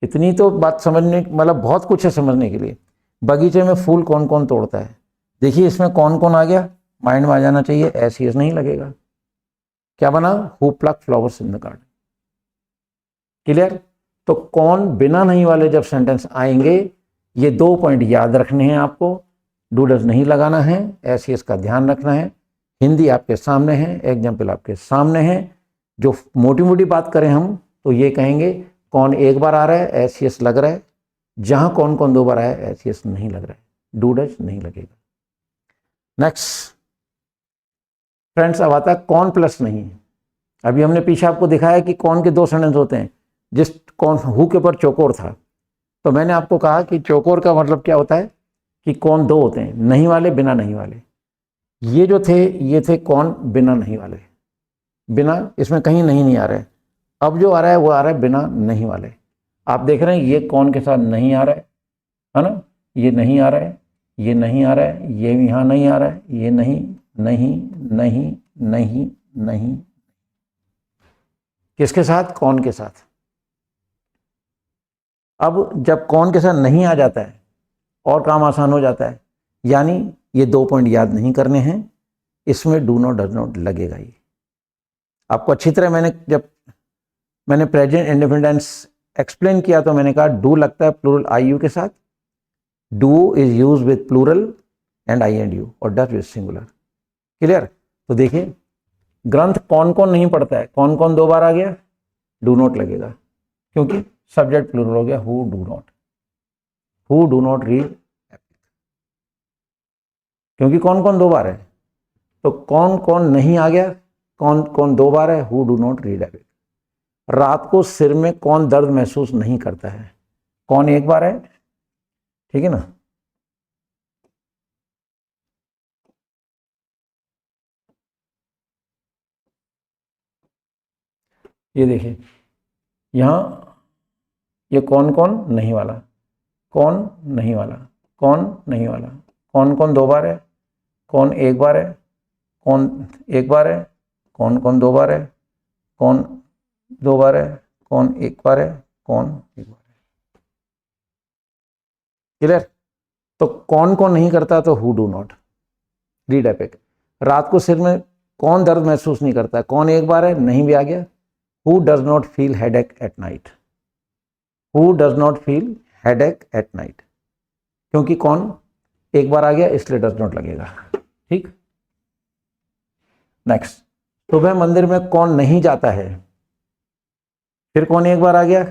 A: इतनी तो बात समझने, मतलब बहुत कुछ है समझने के लिए। बगीचे में फूल कौन कौन तोड़ता है, देखिए इसमें कौन कौन आ गया, माइंड में आ जाना चाहिए, एस नहीं लगेगा। क्या बना, who plug flowers in the garden. Clear. तो कौन बिना नहीं वाले जब सेंटेंस आएंगे, ये 2 पॉइंट याद रखने हैं आपको। डू डज नहीं लगाना है, एस का ध्यान रखना है। हिंदी आपके सामने है, एग्जाम्पल आपके सामने है। जो मोटी मोटी बात करें हम तो ये कहेंगे कौन एक बार आ रहा है, एस लग रहा है। जहां कौन कौन 2 बार आया, एस नहीं लग रहा है, डू डज नहीं लगेगा। नेक्स्ट फ्रेंड्स, अब आता है कौन प्लस नहीं। अभी हमने पीछे आपको दिखाया कि कौन के 2 सेंटेंस होते हैं। जिस कौन हु के ऊपर चौकोर था, तो मैंने आपको कहा कि चौकोर का मतलब क्या होता है कि कौन 2 होते हैं, नहीं वाले, बिना नहीं वाले। ये जो थे, ये थे कौन बिना नहीं वाले। बिना, इसमें कहीं नहीं आ रहा है। अब जो आ रहा है वो आ रहा है बिना नहीं वाले। आप देख रहे हैं ये कौन के साथ नहीं आ रहा है ना, ये नहीं आ रहा है, ये नहीं आ रहा है, ये यहाँ नहीं आ रहा है, ये नहीं नहीं नहीं नहीं नहीं। किसके साथ, कौन के साथ। अब जब कौन के साथ नहीं आ जाता है और काम आसान हो जाता है, यानी ये 2 पॉइंट याद नहीं करने हैं, इसमें डू नॉट डज नॉट लगेगा। ये आपको अच्छी तरह जब मैंने प्रेजेंट इंडिपेंडेंस एक्सप्लेन किया तो मैंने कहा डू लगता है प्लूरल आई यू के साथ, do is use with plural and I and you, और डज विद सिंगुलर। क्लियर। तो देखिए ग्रंथ कौन कौन नहीं पढ़ता है, कौन कौन 2 बार आ गया, डू नॉट लगेगा, क्योंकि सब्जेक्ट प्लूरल हो गया, हु डू नॉट रीड, क्योंकि कौन कौन 2 बार है। तो कौन कौन नहीं आ गया, कौन कौन 2 बार है, who do not read epic. रात को सिर में कौन दर्द महसूस नहीं करता है, कौन एक बार है, ठीक है ना। ये देखिए यहां, ये कौन कौन नहीं वाला, कौन नहीं वाला, कौन नहीं वाला, कौन कौन 2 बार है, कौन एक बार है, कौन एक बार है, कौन कौन 2 बार है, कौन 2 बार है, कौन एक बार है, कौन एक बार है। क्लियर। तो कौन कौन नहीं करता, तो who do not read epic. रात को सिर में कौन दर्द महसूस नहीं करता, कौन एक बार है, नहीं भी आ गया, who does not feel headache at night, who does not feel headache at night, क्योंकि कौन एक बार आ गया इसलिए डज नॉट लगेगा। ठीक। नेक्स्ट, सुबह मंदिर में कौन नहीं जाता है, फिर कौन एक बार आ गया,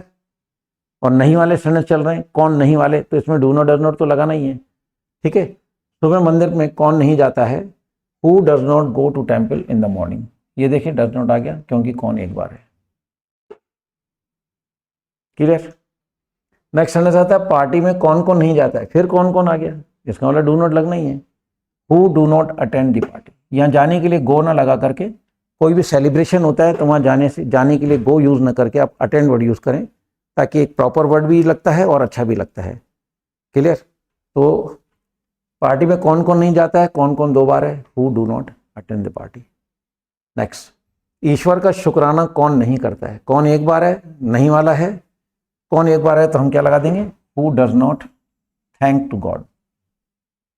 A: और नहीं वाले सेंटेंस चल रहे हैं, कौन नहीं वाले, तो इसमें डू नॉट डज नॉट तो लगाना ही है। ठीक है। सुबह मंदिर में कौन नहीं जाता है, who does not go to temple in the morning. ये देखिए डज नॉट आ गया, क्योंकि कौन एक बार है। क्लियर। नेक्स्ट सेंटेंस आता है पार्टी में कौन कौन नहीं जाता है, फिर कौन कौन आ गया, इसका मतलब डू नॉट लगना ही है। Who do not attend the party, यहाँ जाने के लिए गो ना लगा करके, कोई भी सेलिब्रेशन होता है तो वहाँ जाने के लिए गो यूज ना करके आप अटेंड वर्ड यूज करें, ताकि एक प्रॉपर वर्ड भी लगता है और अच्छा भी लगता है। क्लियर। तो पार्टी में कौन कौन नहीं जाता है, कौन कौन 2 बार है, who do not attend the party. Next, ईश्वर का शुक्राना कौन नहीं करता है, कौन एक बार है, नहीं वाला है, कौन एक बार है तो हम क्या लगा देंगे, who does not thank to God,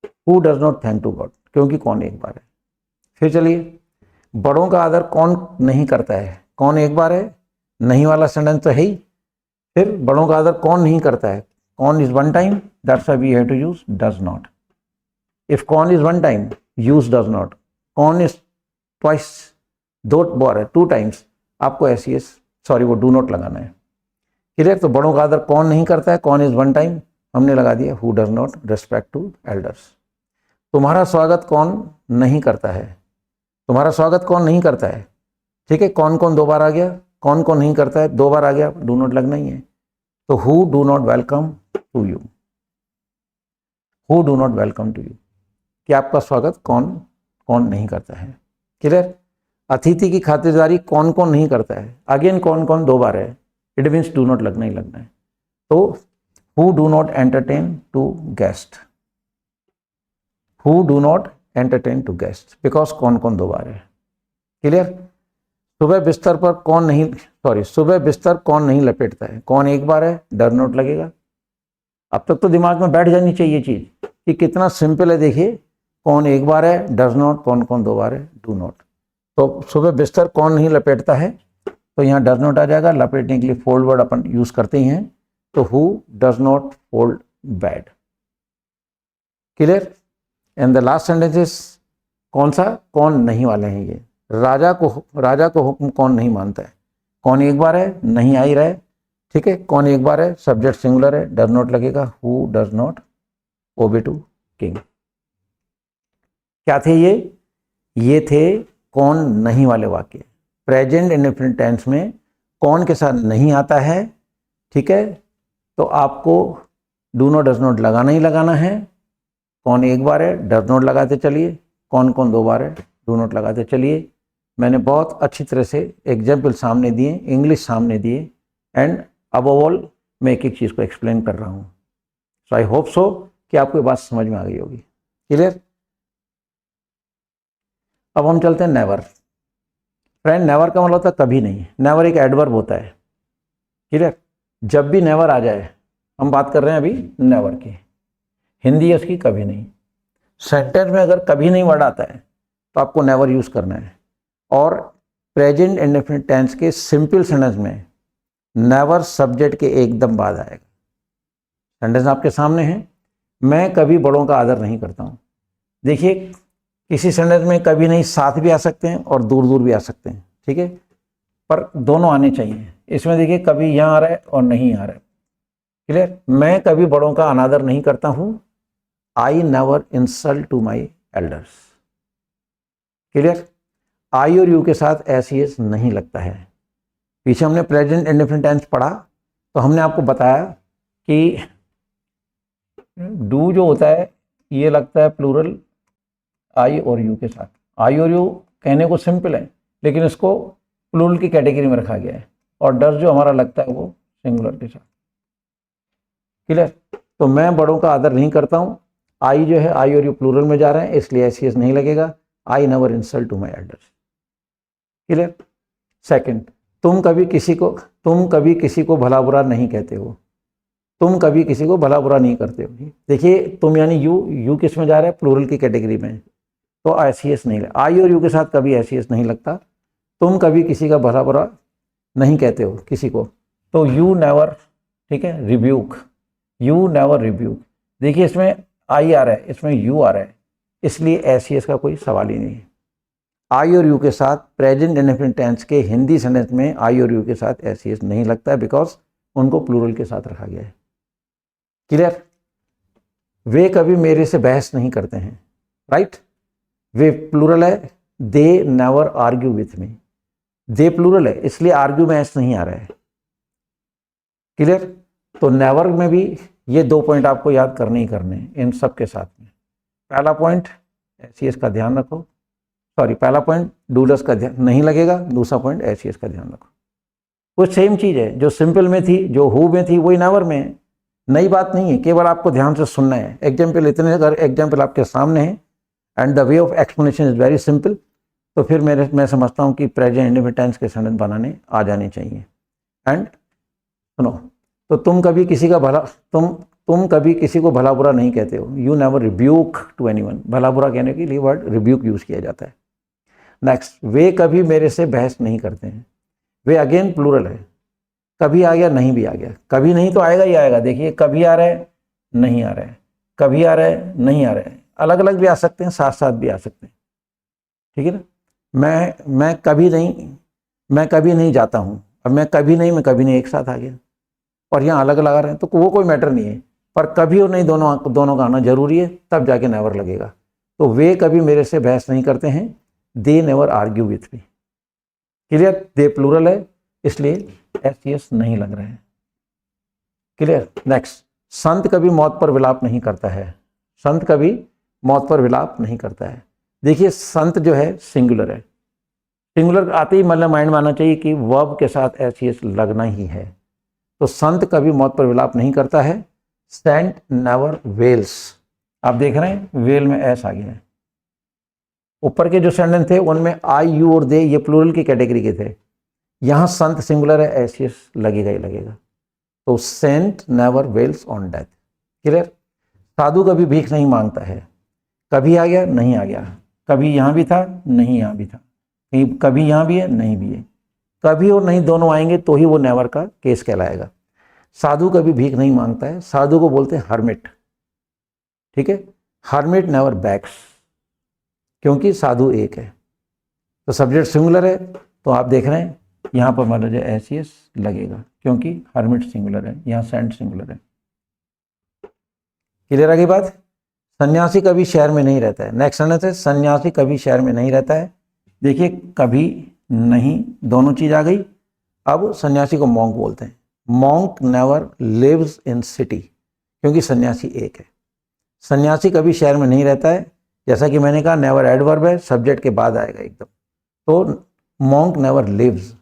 A: who does not thank to God, क्योंकि कौन एक बार है। फिर चलिए, बड़ों का आदर कौन नहीं करता है, कौन एक बार है, नहीं वाला सेंटेंस तो है ही। फिर बड़ों का आदर कौन नहीं करता है, कौन is one time, that's why we have to use does not. If कौन is one time, use does not. कौन इज ट्वाइस, 2 बार है, 2 टाइम्स, आपको वो डू नॉट लगाना है। क्लियर। तो बड़ों का आदर कौन नहीं करता है, कौन इज वन टाइम, हमने लगा दिया who does not respect to elders. तुम्हारा स्वागत कौन नहीं करता है, तुम्हारा स्वागत कौन नहीं करता है, ठीक है। कौन कौन दो बार आ गया, कौन कौन नहीं करता है दो बार आ गया, डू नॉट लगना ही है। तो who do not welcome to you, who do not welcome to you, कि आपका स्वागत कौन कौन नहीं करता है। क्लियर। अतिथि की खातिरदारी कौन कौन नहीं करता है, अगेन कौन कौन दो बार है, इट मीन्स डू नॉट लगना ही लगना है। तो who do not entertain to guest, who do not entertain to guest, because कौन कौन दो बार है। क्लियर। सुबह बिस्तर पर कौन नहीं, सॉरी, सुबह बिस्तर कौन नहीं लपेटता है, कौन एक बार है, डर नॉट लगेगा। अब तक तो दिमाग में बैठ जानी चाहिए चीज कि कितना सिंपल है। देखिए कौन एक बार है, डज नॉट, कौन कौन दो बार है, डू नॉट। तो सुबह बिस्तर कौन नहीं लपेटता है, तो यहाँ डज नॉट आ जाएगा। लपेटने के लिए फोल्ड वर्ड अपन यूज करते ही हैं, तो who does not fold bed. Clear. And the last sentence is कौन सा, कौन नहीं वाले हैं ये। राजा को हुक्म कौन नहीं मानता है, कौन एक बार है, नहीं आ ही रहा है, ठीक है। कौन एक बार है, सब्जेक्ट सिंगुलर है, डज नॉट लगेगा, who does not obey to king. क्या थे ये थे कौन नहीं वाले वाक्य। प्रेजेंट इंडेफिनिट टेंस में कौन के साथ नहीं आता है, ठीक है। तो आपको डू नॉट डज नॉट लगाना ही लगाना है। कौन एक बार है, डज नॉट लगाते चलिए, कौन कौन दो बार है, डू नॉट लगाते चलिए। मैंने बहुत अच्छी तरह से एग्जाम्पल सामने दिए, इंग्लिश सामने दिए, एंड अबव ऑल मैं एक एक चीज़ को एक्सप्लेन कर रहा हूँ। सो आई होप सो कि आपको ये बात समझ में आ गई होगी। क्लियर। अब हम चलते हैं नेवर। फ्रेंड, नेवर का मतलब होता है कभी नहीं। नेवर एक एडवर्ब होता है। क्लियर। जब भी नेवर आ जाए, हम बात कर रहे हैं अभी नेवर की, हिंदी है उसकी कभी नहीं। सेंटेंस में अगर कभी नहीं वर्ड आता है तो आपको नेवर यूज करना है। और प्रेजेंट इंडेफिनिट टेंस के सिंपल सेंटेंस में नेवर सब्जेक्ट के एकदम बाद आएगा। सेंटेंस आपके सामने है, मैं कभी बड़ों का आदर नहीं करता हूं। देखिए किसी सेंटेंस में कभी नहीं साथ भी आ सकते हैं और दूर दूर भी आ सकते हैं, ठीक है, पर दोनों आने चाहिए। इसमें देखिए कभी यहाँ आ रहा है और नहीं आ रहा है। क्लियर। मैं कभी बड़ों का अनादर नहीं करता हूं, I never insult to my elders. Clear. I और यू के साथ एस ई एस नहीं लगता है। पीछे हमने प्रेजेंट इंडेफिनिट टेंस पढ़ा तो हमने आपको बताया कि डू जो होता है ये लगता है प्लूरल आई और यू के साथ। आई और यू कहने को सिंपल है लेकिन इसको प्लूरल की कैटेगरी में रखा गया है, और डर जो हमारा लगता है वो सिंगुलर के साथ। क्लियर। तो मैं बड़ों का आदर नहीं करता हूं, आई जो है आई और यू प्लूरल में जा रहे हैं इसलिए एस ई एस नहीं लगेगा। I never insult to my elders. Clear. Second, तुम कभी किसी को भला बुरा नहीं कहते हो, तुम कभी किसी को भला बुरा नहीं करते हो। देखिए तुम यानी यू किस में जा रहा है, प्लूरल की कैटेगरी में, तो एस ई एस नहीं लगता। आई और यू के साथ कभी एस ई एस नहीं लगता। तुम कभी किसी का भला बुरा नहीं कहते हो किसी को, तो यू नेवर, ठीक है, रिब्यूक, यू नेवर रिब्यूक। देखिए इसमें आई आ रहा है, इसमें यू आ रहा है, इसलिए एस ई एस का कोई सवाल ही नहीं है। आई और यू के साथ प्रेजेंट इंडेफिनिट टेंस के हिंदी सेंटेंस में आई और यू के साथ एस ई एस नहीं लगता है, बिकॉज उनको प्लूरल के साथ रखा गया है। क्लियर। वे कभी मेरे से बहस नहीं करते हैं, राइट। वे प्लूरल है, they never argue with me. They plural है इसलिए आर्ग्यू में एस नहीं आ रहा है। क्लियर। तो नेवर में भी ये दो पॉइंट आपको याद करने ही करने हैं इन सब के साथ में। पहला पॉइंट एस ई एस का ध्यान रखो, सॉरी पहला पॉइंट डूलस का ध्यान नहीं लगेगा, दूसरा पॉइंट एस ई एस का ध्यान रखो। वो सेम चीज है जो सिंपल में थी, जो हु में थी, वही नेवर में है। नई बात नहीं है, केवल आपको ध्यान से सुनना है। एग्जाम्पल इतने, अगर एग्जाम्पल आपके सामने है and the way of explanation is very simple, तो फिर मैं समझता हूँ कि प्रेजेंट इंडेफिनिट टेंस के सेंटेंस बनाने आ जाने चाहिए। एंड सुनो, तो तुम कभी किसी को भला बुरा नहीं कहते हो, you never rebuke to anyone. भला बुरा कहने के लिए वर्ड रिब्यूक यूज किया जाता है। नेक्स्ट, वे कभी मेरे से बहस नहीं करते हैं। वे अगेन प्लूरल है, कभी आ गया नहीं भी आ गया, कभी नहीं तो आएगा ही आएगा। देखिए कभी आ रहा है, नहीं आ रहा है, कभी आ रहा है, नहीं आ रहा है, अलग अलग भी आ सकते हैं, साथ साथ भी आ सकते हैं, ठीक है ना। मैं कभी नहीं जाता हूँ, अब मैं कभी नहीं एक साथ आ गया, और यहाँ अलग लगा रहे हैं तो वो कोई मैटर नहीं है। पर कभी और नहीं, दोनों का आना जरूरी है, तब जाके नेवर लगेगा। तो वे कभी मेरे से बहस नहीं करते हैं, they never argue with me. Clear? They plural है, इसलिए एस नहीं लग रहे हैं। क्लियर? नेक्स्ट, संत कभी मौत पर विलाप नहीं करता है। संत कभी मौत पर विलाप नहीं करता है। देखिए संत जो है सिंगुलर है, सिंगुलर आते ही मतलब माइंड में आना चाहिए कि वर्ब के साथ एस लगना ही है। तो संत कभी मौत पर विलाप नहीं करता है। सेंट नेवर वेल्स, आप देख रहे हैं वेल में एस आ गया है। ऊपर के जो सेंटेंस थे उनमें आई, यू और दे ये प्लूरल की कैटेगरी के थे, यहां संत सिंगुलर है, एस लगेगा ही लगेगा। तो saint never wells on death. Clear? साधु कभी भीख नहीं मांगता है। कभी आ गया, नहीं आ गया, कभी यहां भी था, नहीं यहां भी था, कभी यहां भी है, नहीं भी है। कभी और नहीं दोनों आएंगे तो ही वो नेवर का केस कहलाएगा। साधु कभी भीख नहीं मांगता है, साधु को बोलते हैं हर्मिट। ठीक है? हर्मिट नेवर बैक्स, क्योंकि साधु एक है। तो सब्जेक्ट सिंगुलर है, तो आप देख रहे हैं यहां पर मान लीजिए एस लगेगा, क्योंकि हर्मिट सिंगुलर है, यहां सेंट सिंगुलर है। क्लियर आ गई बात? सन्यासी कभी शहर में नहीं रहता है। नेक्स्ट सेंटेंस है सन्यासी कभी शहर में नहीं रहता है। देखिए कभी नहीं, दोनों चीज आ गई। अब सन्यासी को मॉन्क बोलते हैं। Monk never lives in city, क्योंकि सन्यासी एक है। सन्यासी कभी शहर में नहीं रहता है, जैसा कि मैंने कहा नेवर एडवर्ब है, सब्जेक्ट के बाद आएगा एकदम। तो monk never lives,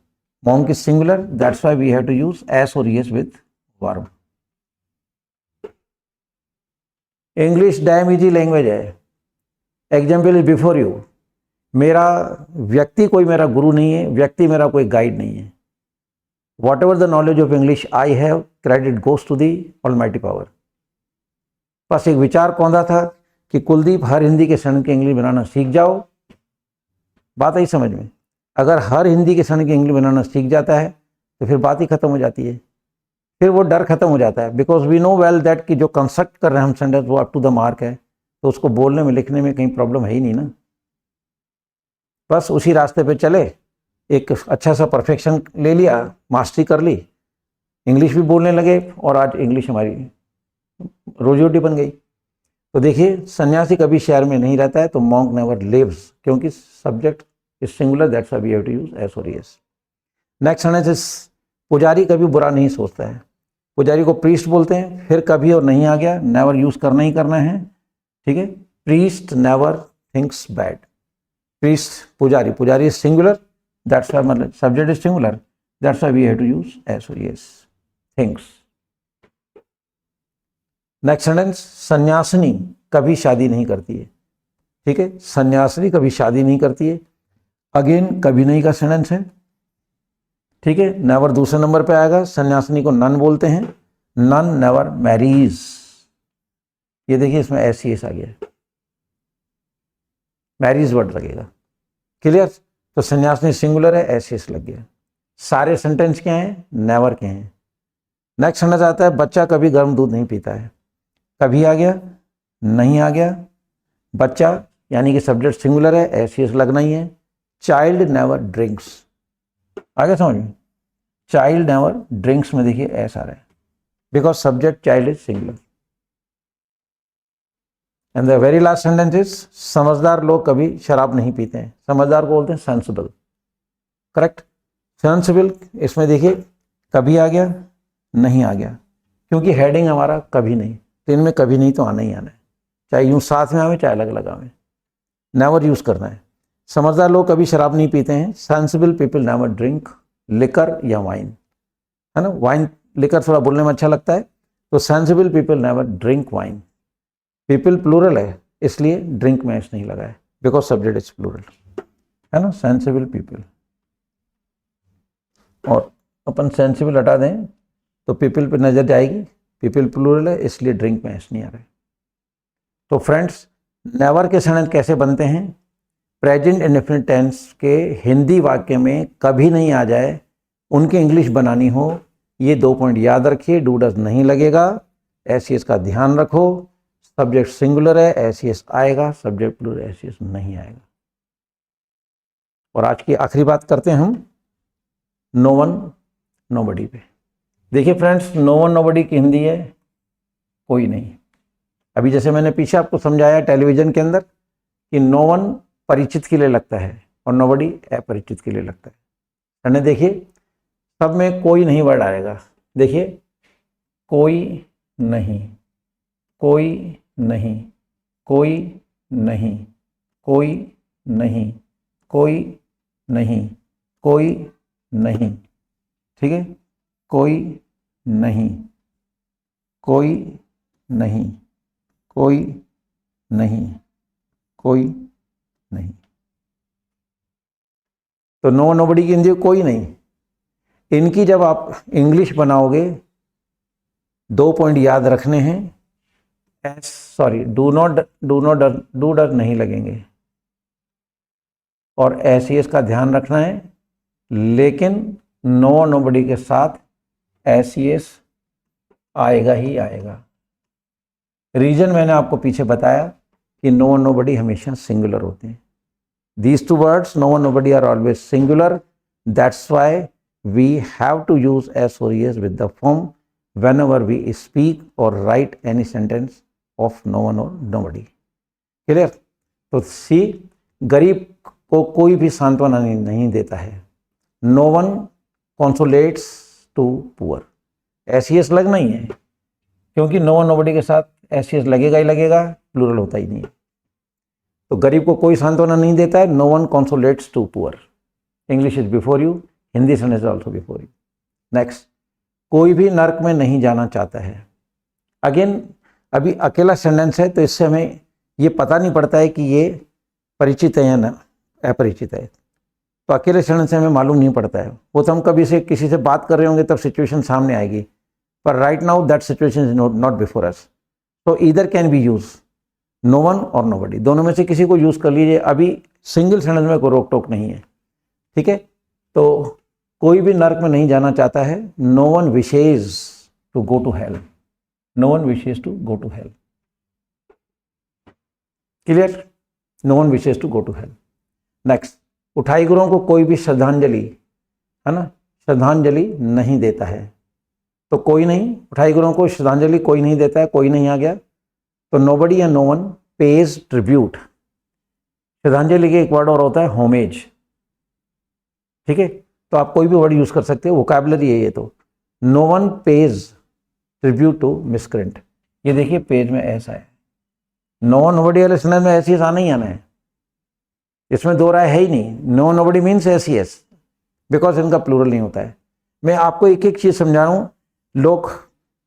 A: monk is singular, that's why we have to use S और S with verb. English damn easy language है। Example is before you. मेरा व्यक्ति कोई मेरा गुरु नहीं है, व्यक्ति मेरा कोई गाइड नहीं है। Whatever the knowledge of English I have, credit goes to the almighty power. बस एक विचार कौंधा था कि कुलदीप हर हिंदी के क्षण की इंग्लिश बनाना सीख जाओ। बात आई समझ में? अगर हर हिंदी के क्षण की इंग्लिश बनाना सीख जाता है तो फिर बात ही खत्म हो जाती है, फिर वो डर खत्म हो जाता है। Because we know well that कि जो कंस्ट्रक्ट कर रहे हैं हम सेंटेंस वो अप टू द मार्क है, तो उसको बोलने में लिखने में कहीं प्रॉब्लम है ही नहीं ना। बस उसी रास्ते पे चले, एक अच्छा सा परफेक्शन ले लिया, मास्टरी कर ली, इंग्लिश भी बोलने लगे, और आज इंग्लिश हमारी रोजी रोटी बन गई। तो देखिए सन्यासी कभी शहर में नहीं रहता है, तो मॉन्क नेवर लिव्स, क्योंकि subject is singular, that's why we have to use S और एस। नेक्स्ट सेंटेंस इज पुजारी कभी बुरा नहीं सोचता है। पुजारी को प्रीस्ट बोलते हैं। फिर कभी और नहीं आ गया, नेवर यूज करना ही करना है। ठीक है? Priest never thinks bad. Priest पुजारी, पुजारी इज सिंगुलर, दैट्स व्हाई मतलब subject is singular, that's why we have to use S और एस। थिंक्स। नेक्स्ट सेंटेंस सन्यासिनी कभी शादी नहीं करती है। ठीक है? सन्यासिनी कभी शादी नहीं करती है। अगेन कभी नहीं का सेंटेंस है। ठीक है? नेवर दूसरे नंबर पे आएगा। सन्यासिनी को नन बोलते हैं। Nun never marries. ये देखिए इसमें एस आ गया, मैरीज वर्ड लगेगा। क्लियर? तो सन्यासिनी सिंगुलर है, एस लग गया। सारे सेंटेंस क्या हैं? नेवर के हैं। नेक्स्ट सेंटेंस आता है बच्चा कभी गर्म दूध नहीं पीता है। कभी आ गया, नहीं आ गया। बच्चा यानी कि सब्जेक्ट सिंगुलर है, एस लगना ही है। चाइल्ड नेवर ड्रिंक्स, आगे समझ में? चाइल्ड नेवर ड्रिंक्स में देखिए एस आ रहा है, because subject child is singular. And the very last sentence is समझदार लोग कभी शराब नहीं पीते हैं। समझदार को बोलते हैं सेंसिबल। करेक्ट? सेंसिबल, इसमें देखिए कभी आ गया, नहीं आ गया, क्योंकि हेडिंग हमारा कभी नहीं, तो इनमें कभी नहीं तो आना ही आना है, चाहे यूं साथ में आवे चाहे अलग अलग आवे, नेवर यूज करना है। समझदार लोग कभी शराब नहीं पीते हैं। Sensible people never drink liquor या वाइन, है ना? वाइन लिकर थोड़ा बोलने में अच्छा लगता है, तो sensible people never drink wine. People plural है, इसलिए ड्रिंक में एस नहीं लगा है, बिकॉज सब्जेक्ट इज प्लूरल, है ना? सेंसिबल पीपल, और अपन सेंसिबल हटा दें तो पीपल पे नजर जाएगी, पीपल प्लूरल है इसलिए ड्रिंक में एस नहीं आ रहा है। तो फ्रेंड्स नेवर के सेंटेंस कैसे बनते हैं? प्रेजेंट इंडेफिनिट टेंस के हिंदी वाक्य में कभी नहीं आ जाए, उनकी इंग्लिश बनानी हो, ये 2 पॉइंट याद रखिए। डू डज नहीं लगेगा, एस का ध्यान रखो। सब्जेक्ट सिंगुलर है, एस आएगा, सब्जेक्ट प्लूरल एस नहीं आएगा। और आज की आखिरी बात करते हैं हम नो वन नोबडी पे। देखिए फ्रेंड्स, नो वन नोबडी की हिंदी है कोई नहीं। अभी जैसे मैंने पीछे आपको समझाया टेलीविजन के अंदर कि नो वन परिचित के लिए लगता है और नोबडी अपरिचित के लिए लगता है। यानी देखिए सब में कोई नहीं वर्ड आएगा। देखिए कोई नहीं, कोई नहीं, कोई नहीं, कोई नहीं, कोई नहीं, कोई नहीं, ठीक है, कोई नहीं, कोई नहीं, कोई नहीं, कोई नहीं। तो नो नोबडी की हिंदी कोई नहीं। इनकी जब आप इंग्लिश बनाओगे 2 पॉइंट याद रखने हैं। डू डर नहीं लगेंगे और एस का ध्यान रखना है, लेकिन नो नोबडी के साथ एस आएगा ही आएगा। रीजन मैंने आपको पीछे बताया कि नो नोबडी हमेशा सिंगुलर होते हैं। These two words, no one, nobody, are always singular. That's why we have to use S or ES with the form whenever we speak or write any sentence of no one or nobody. Clear? तो सी गरीब को कोई भी सांत्वना नहीं देता है। No one consolates to poor. SES लगना ही है, क्योंकि no one nobody के साथ SES लगेगा ही लगेगा, प्लूरल होता ही नहीं है। तो गरीब को कोई सांत्वना नहीं देता है। No one consolates to poor. English is before you, Hindi sentence also before you. Next, कोई भी नर्क में नहीं जाना चाहता है। अगेन अभी अकेला सेंटेंस है तो इससे हमें ये पता नहीं पड़ता है कि ये परिचित है या ना अपरिचित है। तो अकेले सेंटेंस से हमें मालूम नहीं पड़ता है। वो तो हम कभी से किसी से बात कर रहे होंगे तब सिचुएशन सामने आएगी, पर right now that situation is not before us. तो either can be use, no one और नोबडी, दोनों में से किसी को यूज कर लीजिए। अभी सिंगल सेंटेंस में कोई रोक टोक नहीं है, ठीक है। तो कोई भी नर्क में नहीं जाना चाहता है। No one wishes to go to hell, no one wishes to go to hell. Clear? No one wishes to go to hell. Next, उठाई गुरुओं को कोई भी श्रद्धांजलि, है ना, श्रद्धांजलि नहीं देता है। तो कोई नहीं, उठाई गुरुओं को श्रद्धांजलि कोई नहीं देता है, कोई नहीं आ गया। तो नोबडी या नो वन पेज ट्रिब्यूट। श्रद्धांजलि के एक वर्ड और होता है होमेज, ठीक है। तो आप कोई भी वर्ड यूज कर सकते हो, वोकैबुलरी है ये। तो no one pays tribute to miscreant. ये देखिए पेज में ऐसा है, नो वन नोबडी वाले सेंटेंस में ऐसी आना ही आना है, इसमें दो राय है ही नहीं। No nobody means S, because इनका प्लूरल नहीं होता है। मैं आपको एक एक चीज समझा रहा हूँ। लोग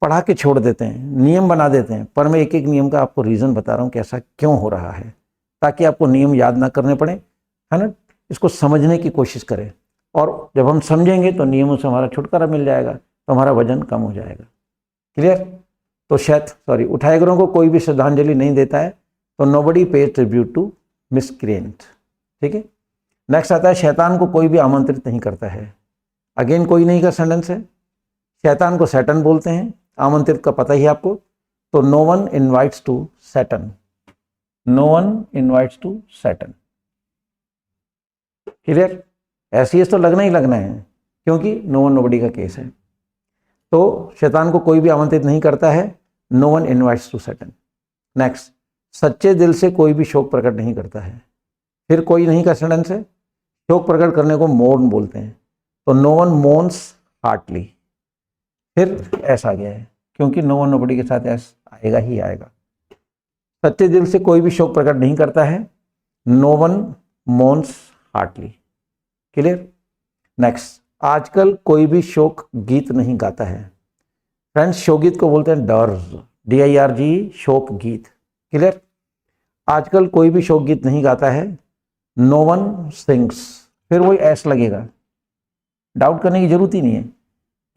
A: पढ़ा के छोड़ देते हैं, नियम बना देते हैं, पर मैं एक एक नियम का आपको रीज़न बता रहा हूँ कि ऐसा क्यों हो रहा है, ताकि आपको नियम याद ना करने पड़े, है ना। इसको समझने की कोशिश करें, और जब हम समझेंगे तो नियमों से हमारा छुटकारा मिल जाएगा, तो हमारा वजन कम हो जाएगा। क्लियर? तो उठाए गुरुओं को कोई भी श्रद्धांजलि नहीं देता है। तो नोबडी पेज ट्रिब्यूट टू मिसक्रेंट, ठीक है। नेक्स्ट आता है, शैतान को कोई भी आमंत्रित नहीं करता है। अगेन कोई नहीं का सेंटेंस है। शैतान को सैटन बोलते हैं, आमंत्रित का पता ही आपको। तो no one invites to Satan, no one invites to Satan. Clear? ऐसी तो लगना ही लगना है, क्योंकि नो वन नोबडी का केस है। तो शैतान को कोई भी आमंत्रित नहीं करता है। No one invites to Satan. Next, सच्चे दिल से कोई भी शोक प्रकट नहीं करता है। फिर कोई नहीं का सेंटेंस है। शोक प्रकट करने को मोर्न बोलते हैं। तो नो वन मोर्न्स हार्टली। फिर ऐसा आ गया है, क्योंकि नो वन नोबडी के साथ एस आएगा ही आएगा। सच्चे दिल से कोई भी शोक प्रकट नहीं करता है। No one mourns heartily. Clear? Next, आजकल कोई भी शोक गीत नहीं गाता है। फ्रेंड्स, शोकगीत को बोलते हैं डर्ज, DIRG, शोक गीत। क्लियर? आजकल कोई भी शोक गीत नहीं गाता है। No one sings. फिर वही एस लगेगा, डाउट करने की जरूरत ही नहीं है,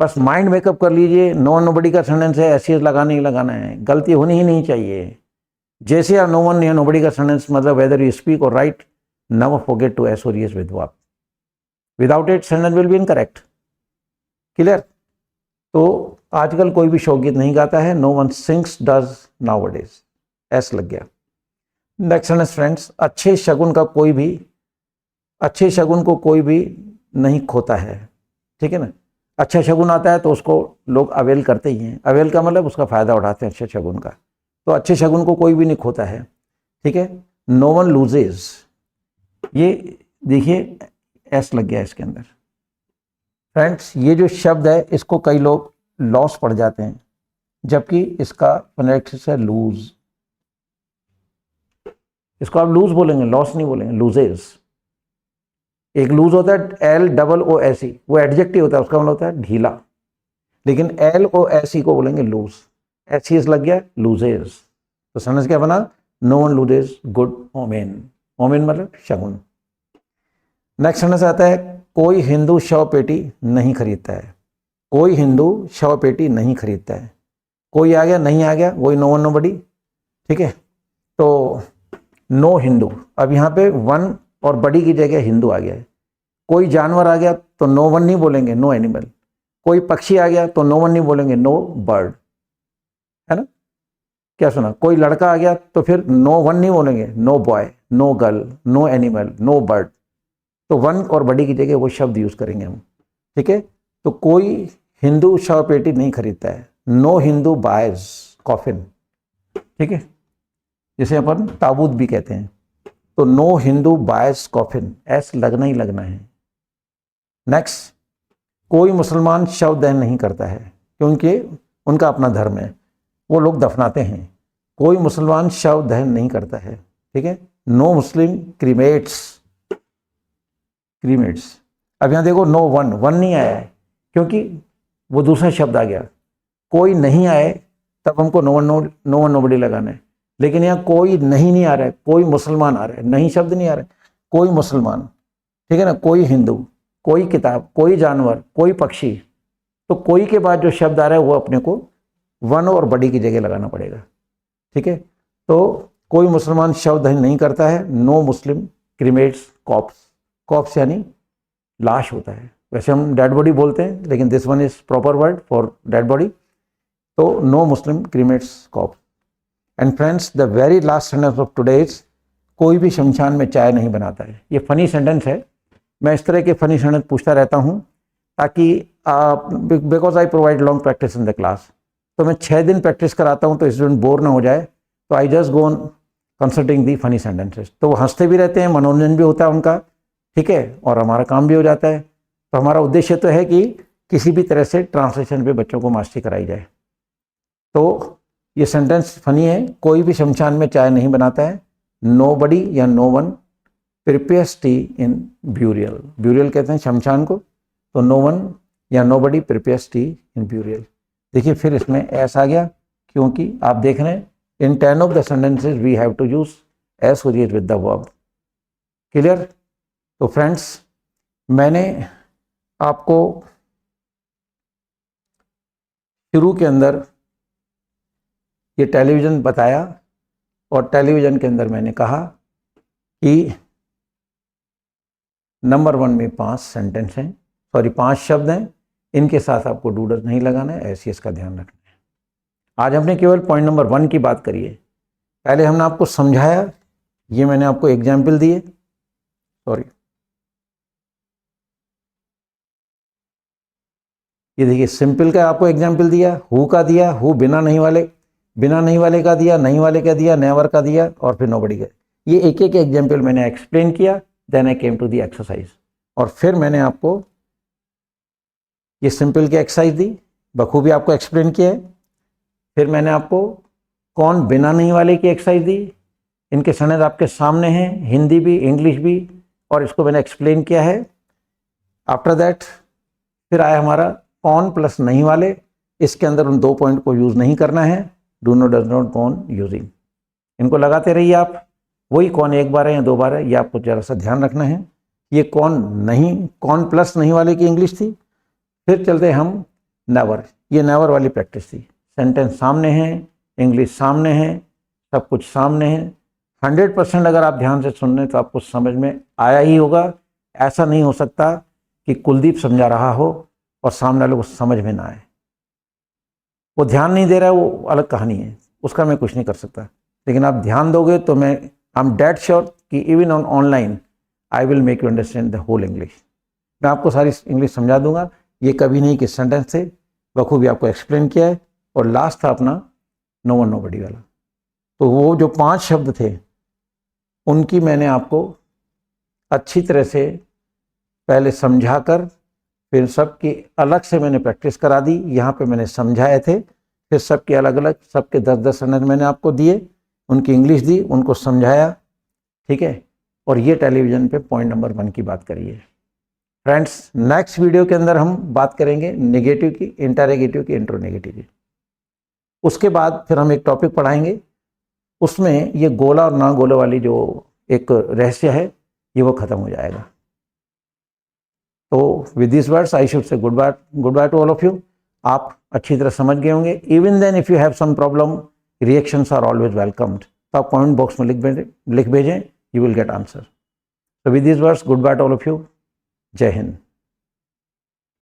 A: बस माइंड मेकअप कर लीजिए। नो वन नोबडी का सेंटेंस है, एस लगाना ही लगाना है, गलती होनी ही नहीं चाहिए। जैसे या नो वन या नोबडी का सेंटेंस, मतलब वेदर यू स्पीक और write, never forget to S और S with verb. Without it sentence will be incorrect. Clear? तो आजकल कोई भी शोक गीत नहीं गाता है। No one sings does nowadays, S लग गया। नेक्स्ट सेंटेंस फ्रेंड्स, अच्छे शगुन को कोई भी नहीं खोता है। ठीक है ना? अच्छा शगुन आता है तो उसको लोग अवेल करते ही हैं। अवेल का मतलब उसका फ़ायदा उठाते हैं अच्छे शगुन का। तो अच्छे शगुन को कोई भी नहीं खोता है, ठीक है। नो वन लूजेज, ये देखिए एस लग गया इसके अंदर। फ्रेंड्स ये जो शब्द है इसको कई लोग लॉस पढ़ जाते हैं, जबकि इसका फोनेटिक्स है लूज। इसको आप लूज बोलेंगे, लॉस नहीं बोलेंगे, लूजेज। एक लूज होता है LOOSE, वो एडजेक्टिव होता है, उसका मतलब होता है ढीला। लेकिन LOSE को बोलेंगे लूज, एस लग गया लूजेज। तो समझ क्या बना, no one loses good omen. Omen मतलब शगुन। नेक्स्ट सेंटेंस आता है, कोई हिंदू शव पेटी नहीं खरीदता है। कोई हिंदू शव पेटी नहीं खरीदता है। कोई आ गया, नहीं आ गया, वही नो वन नो बडी, ठीक है। तो नो हिंदू, अब यहाँ पे वन और बड़ी की जगह हिंदू आ गया है। कोई जानवर आ गया तो नो वन नहीं बोलेंगे, नो एनिमल। कोई पक्षी आ गया तो नो वन नहीं बोलेंगे, नो बर्ड, है ना। क्या सुना, कोई लड़का आ गया तो फिर नो वन नहीं बोलेंगे, no boy, no girl, no animal, no bird. तो वन और बड़ी की जगह वो शब्द यूज करेंगे हम, ठीक है। तो कोई हिंदू शव पेटी नहीं खरीदता है, नो हिंदू बायज कॉफिन, ठीक है, जिसे अपन ताबूत भी कहते हैं। तो no Hindu buys coffin, S लगना ही लगना है। नेक्स्ट, कोई मुसलमान शव दहन नहीं करता है, क्योंकि उनका अपना धर्म है, वो लोग दफनाते हैं। कोई मुसलमान शव दहन नहीं करता है, ठीक है। No Muslim क्रीमेट्स, क्रीमेट्स। अब यहाँ देखो नो वन, वन नहीं आया है क्योंकि वो दूसरा शब्द आ गया। कोई नहीं आए तब हमको नो वन नोबडी लगाना है। लेकिन यहाँ कोई नहीं आ रहा है, कोई मुसलमान आ रहा है, नहीं शब्द नहीं आ रहा है, कोई मुसलमान, ठीक है ना। कोई हिंदू, कोई किताब, कोई जानवर, कोई पक्षी। तो कोई के बाद जो शब्द आ रहा है वो अपने को वन और बड़ी की जगह लगाना पड़ेगा, ठीक है। तो कोई मुसलमान शव दहन नहीं करता है, no Muslim cremates cops. Cops यानी लाश होता है, वैसे हम डेड बॉडी बोलते हैं, लेकिन this one is proper word for dead body. तो no Muslim cremates corpse. And friends, the very last sentence of today is, कोई भी शमशान में चाय नहीं बनाता है। ये फनी सेंटेंस है, मैं इस तरह के फनी सेंटेंस पूछता रहता हूँ ताकि because I provide long practice in the class. तो मैं 6 दिन प्रैक्टिस कराता हूँ तो स्टूडेंट बोर ना हो जाए, तो I just go on consulting the funny sentences. तो वो हंसते भी रहते हैं, मनोरंजन भी होता है उनका, ठीक है, और हमारा काम भी हो जाता है। तो हमारा उद्देश्य तो है कि किसी भी तरह से ट्रांसलेशन पे बच्चों को मास्टरी कराई जाए। तो ये सेंटेंस फनी है, कोई भी शमशान में चाय नहीं बनाता है, नो बडी या नो वन प्रिपेयर्स टी इन ब्यूरियल। ब्यूरियल कहते हैं शमशान को। तो नो वन या नो बडी प्रिपेयर्स टी इन ब्यूरियल। देखिए फिर इसमें एस आ गया, क्योंकि आप देख रहे हैं in 10 of the sentences we have to use S with the verb. Clear. तो फ्रेंड्स, मैंने आपको शुरू के अंदर ये टेलीविज़न बताया, और टेलीविज़न के अंदर मैंने कहा कि नंबर 1 में 5 सेंटेंस हैं, सॉरी 5 शब्द हैं, इनके साथ आपको डूडल नहीं लगाना है, ऐसे इसका ध्यान रखना है। आज हमने केवल पॉइंट नंबर 1 की बात करी है। पहले हमने आपको समझाया, ये मैंने आपको एग्जाम्पल दिए, सॉरी ये देखिए सिंपल का आपको एग्जाम्पल दिया, हु का दिया, हु बिना नहीं वाले का दिया, नहीं वाले का दिया, नेवर का दिया, और फिर नोबडी का। ये एक एक एग्जाम्पल मैंने एक्सप्लेन किया, then I came to the exercise. और फिर मैंने आपको ये सिंपल की एक्सरसाइज दी, बखूबी आपको एक्सप्लेन किया है। फिर मैंने आपको कौन बिना नहीं वाले की एक्सरसाइज दी, इनके सेंटेंस आपके सामने हैं, हिंदी भी इंग्लिश भी, और इसको मैंने एक्सप्लेन किया है। आफ्टर दैट फिर आया हमारा कौन प्लस नहीं वाले, इसके अंदर उन 2 पॉइंट को यूज़ नहीं करना है, डू नॉट डज नॉट कौन यूजिंग। इनको लगाते रहिए आप, वही कौन एक बार है या 2 बार है, ये आपको जरा सा ध्यान रखना है। ये कौन प्लस नहीं वाले की इंग्लिश थी। फिर चलते हम नेवर, ये नेवर वाली प्रैक्टिस थी। सेंटेंस सामने है, इंग्लिश सामने है, सब कुछ सामने है। 100% अगर आप ध्यान से सुन रहे तो आपको समझ में आया ही होगा। ऐसा नहीं हो सकता कि कुलदीप समझा रहा हो और सामने वाले को समझ में ना आए। वो ध्यान नहीं दे रहा है, वो अलग कहानी है, उसका मैं कुछ नहीं कर सकता। लेकिन आप ध्यान दोगे तो मैं आई एम डेड श्योर कि even on online I will make you understand the whole English. मैं आपको सारी इंग्लिश समझा दूंगा, ये कभी नहीं कि सेंटेंस थे, बखूबी आपको एक्सप्लेन किया है। और लास्ट था अपना नो वन नोबडी वाला। तो वो जो 5 शब्द थे उनकी मैंने आपको अच्छी तरह से पहले समझाकर फिर सबकी अलग से मैंने प्रैक्टिस करा दी। यहाँ पे मैंने समझाए थे, फिर सबके अलग अलग सबके 10-10 सेंटेंस मैंने आपको दिए, उनकी इंग्लिश दी, उनको समझाया, ठीक है। और ये टेलीविज़न पे पॉइंट नंबर 1 की बात करिए। फ्रेंड्स, नेक्स्ट वीडियो के अंदर हम बात करेंगे नेगेटिव की, इंटरोगेटिव की, इंट्रोनेगेटिव की। उसके बाद फिर हम एक टॉपिक पढ़ाएंगे, उसमें ये गोला और ना गोले वाली जो एक रहस्य है ये वो खत्म हो जाएगा। तो with this words I should say good bye to all of you. आप अच्छी तरह समझ गए होंगे। Even then if you have some problem, reactions are always welcomed. तो आप कमेंट बॉक्स में लिख भेजें, you will get answer. So with these words, goodbye to all of you. Jai Hind.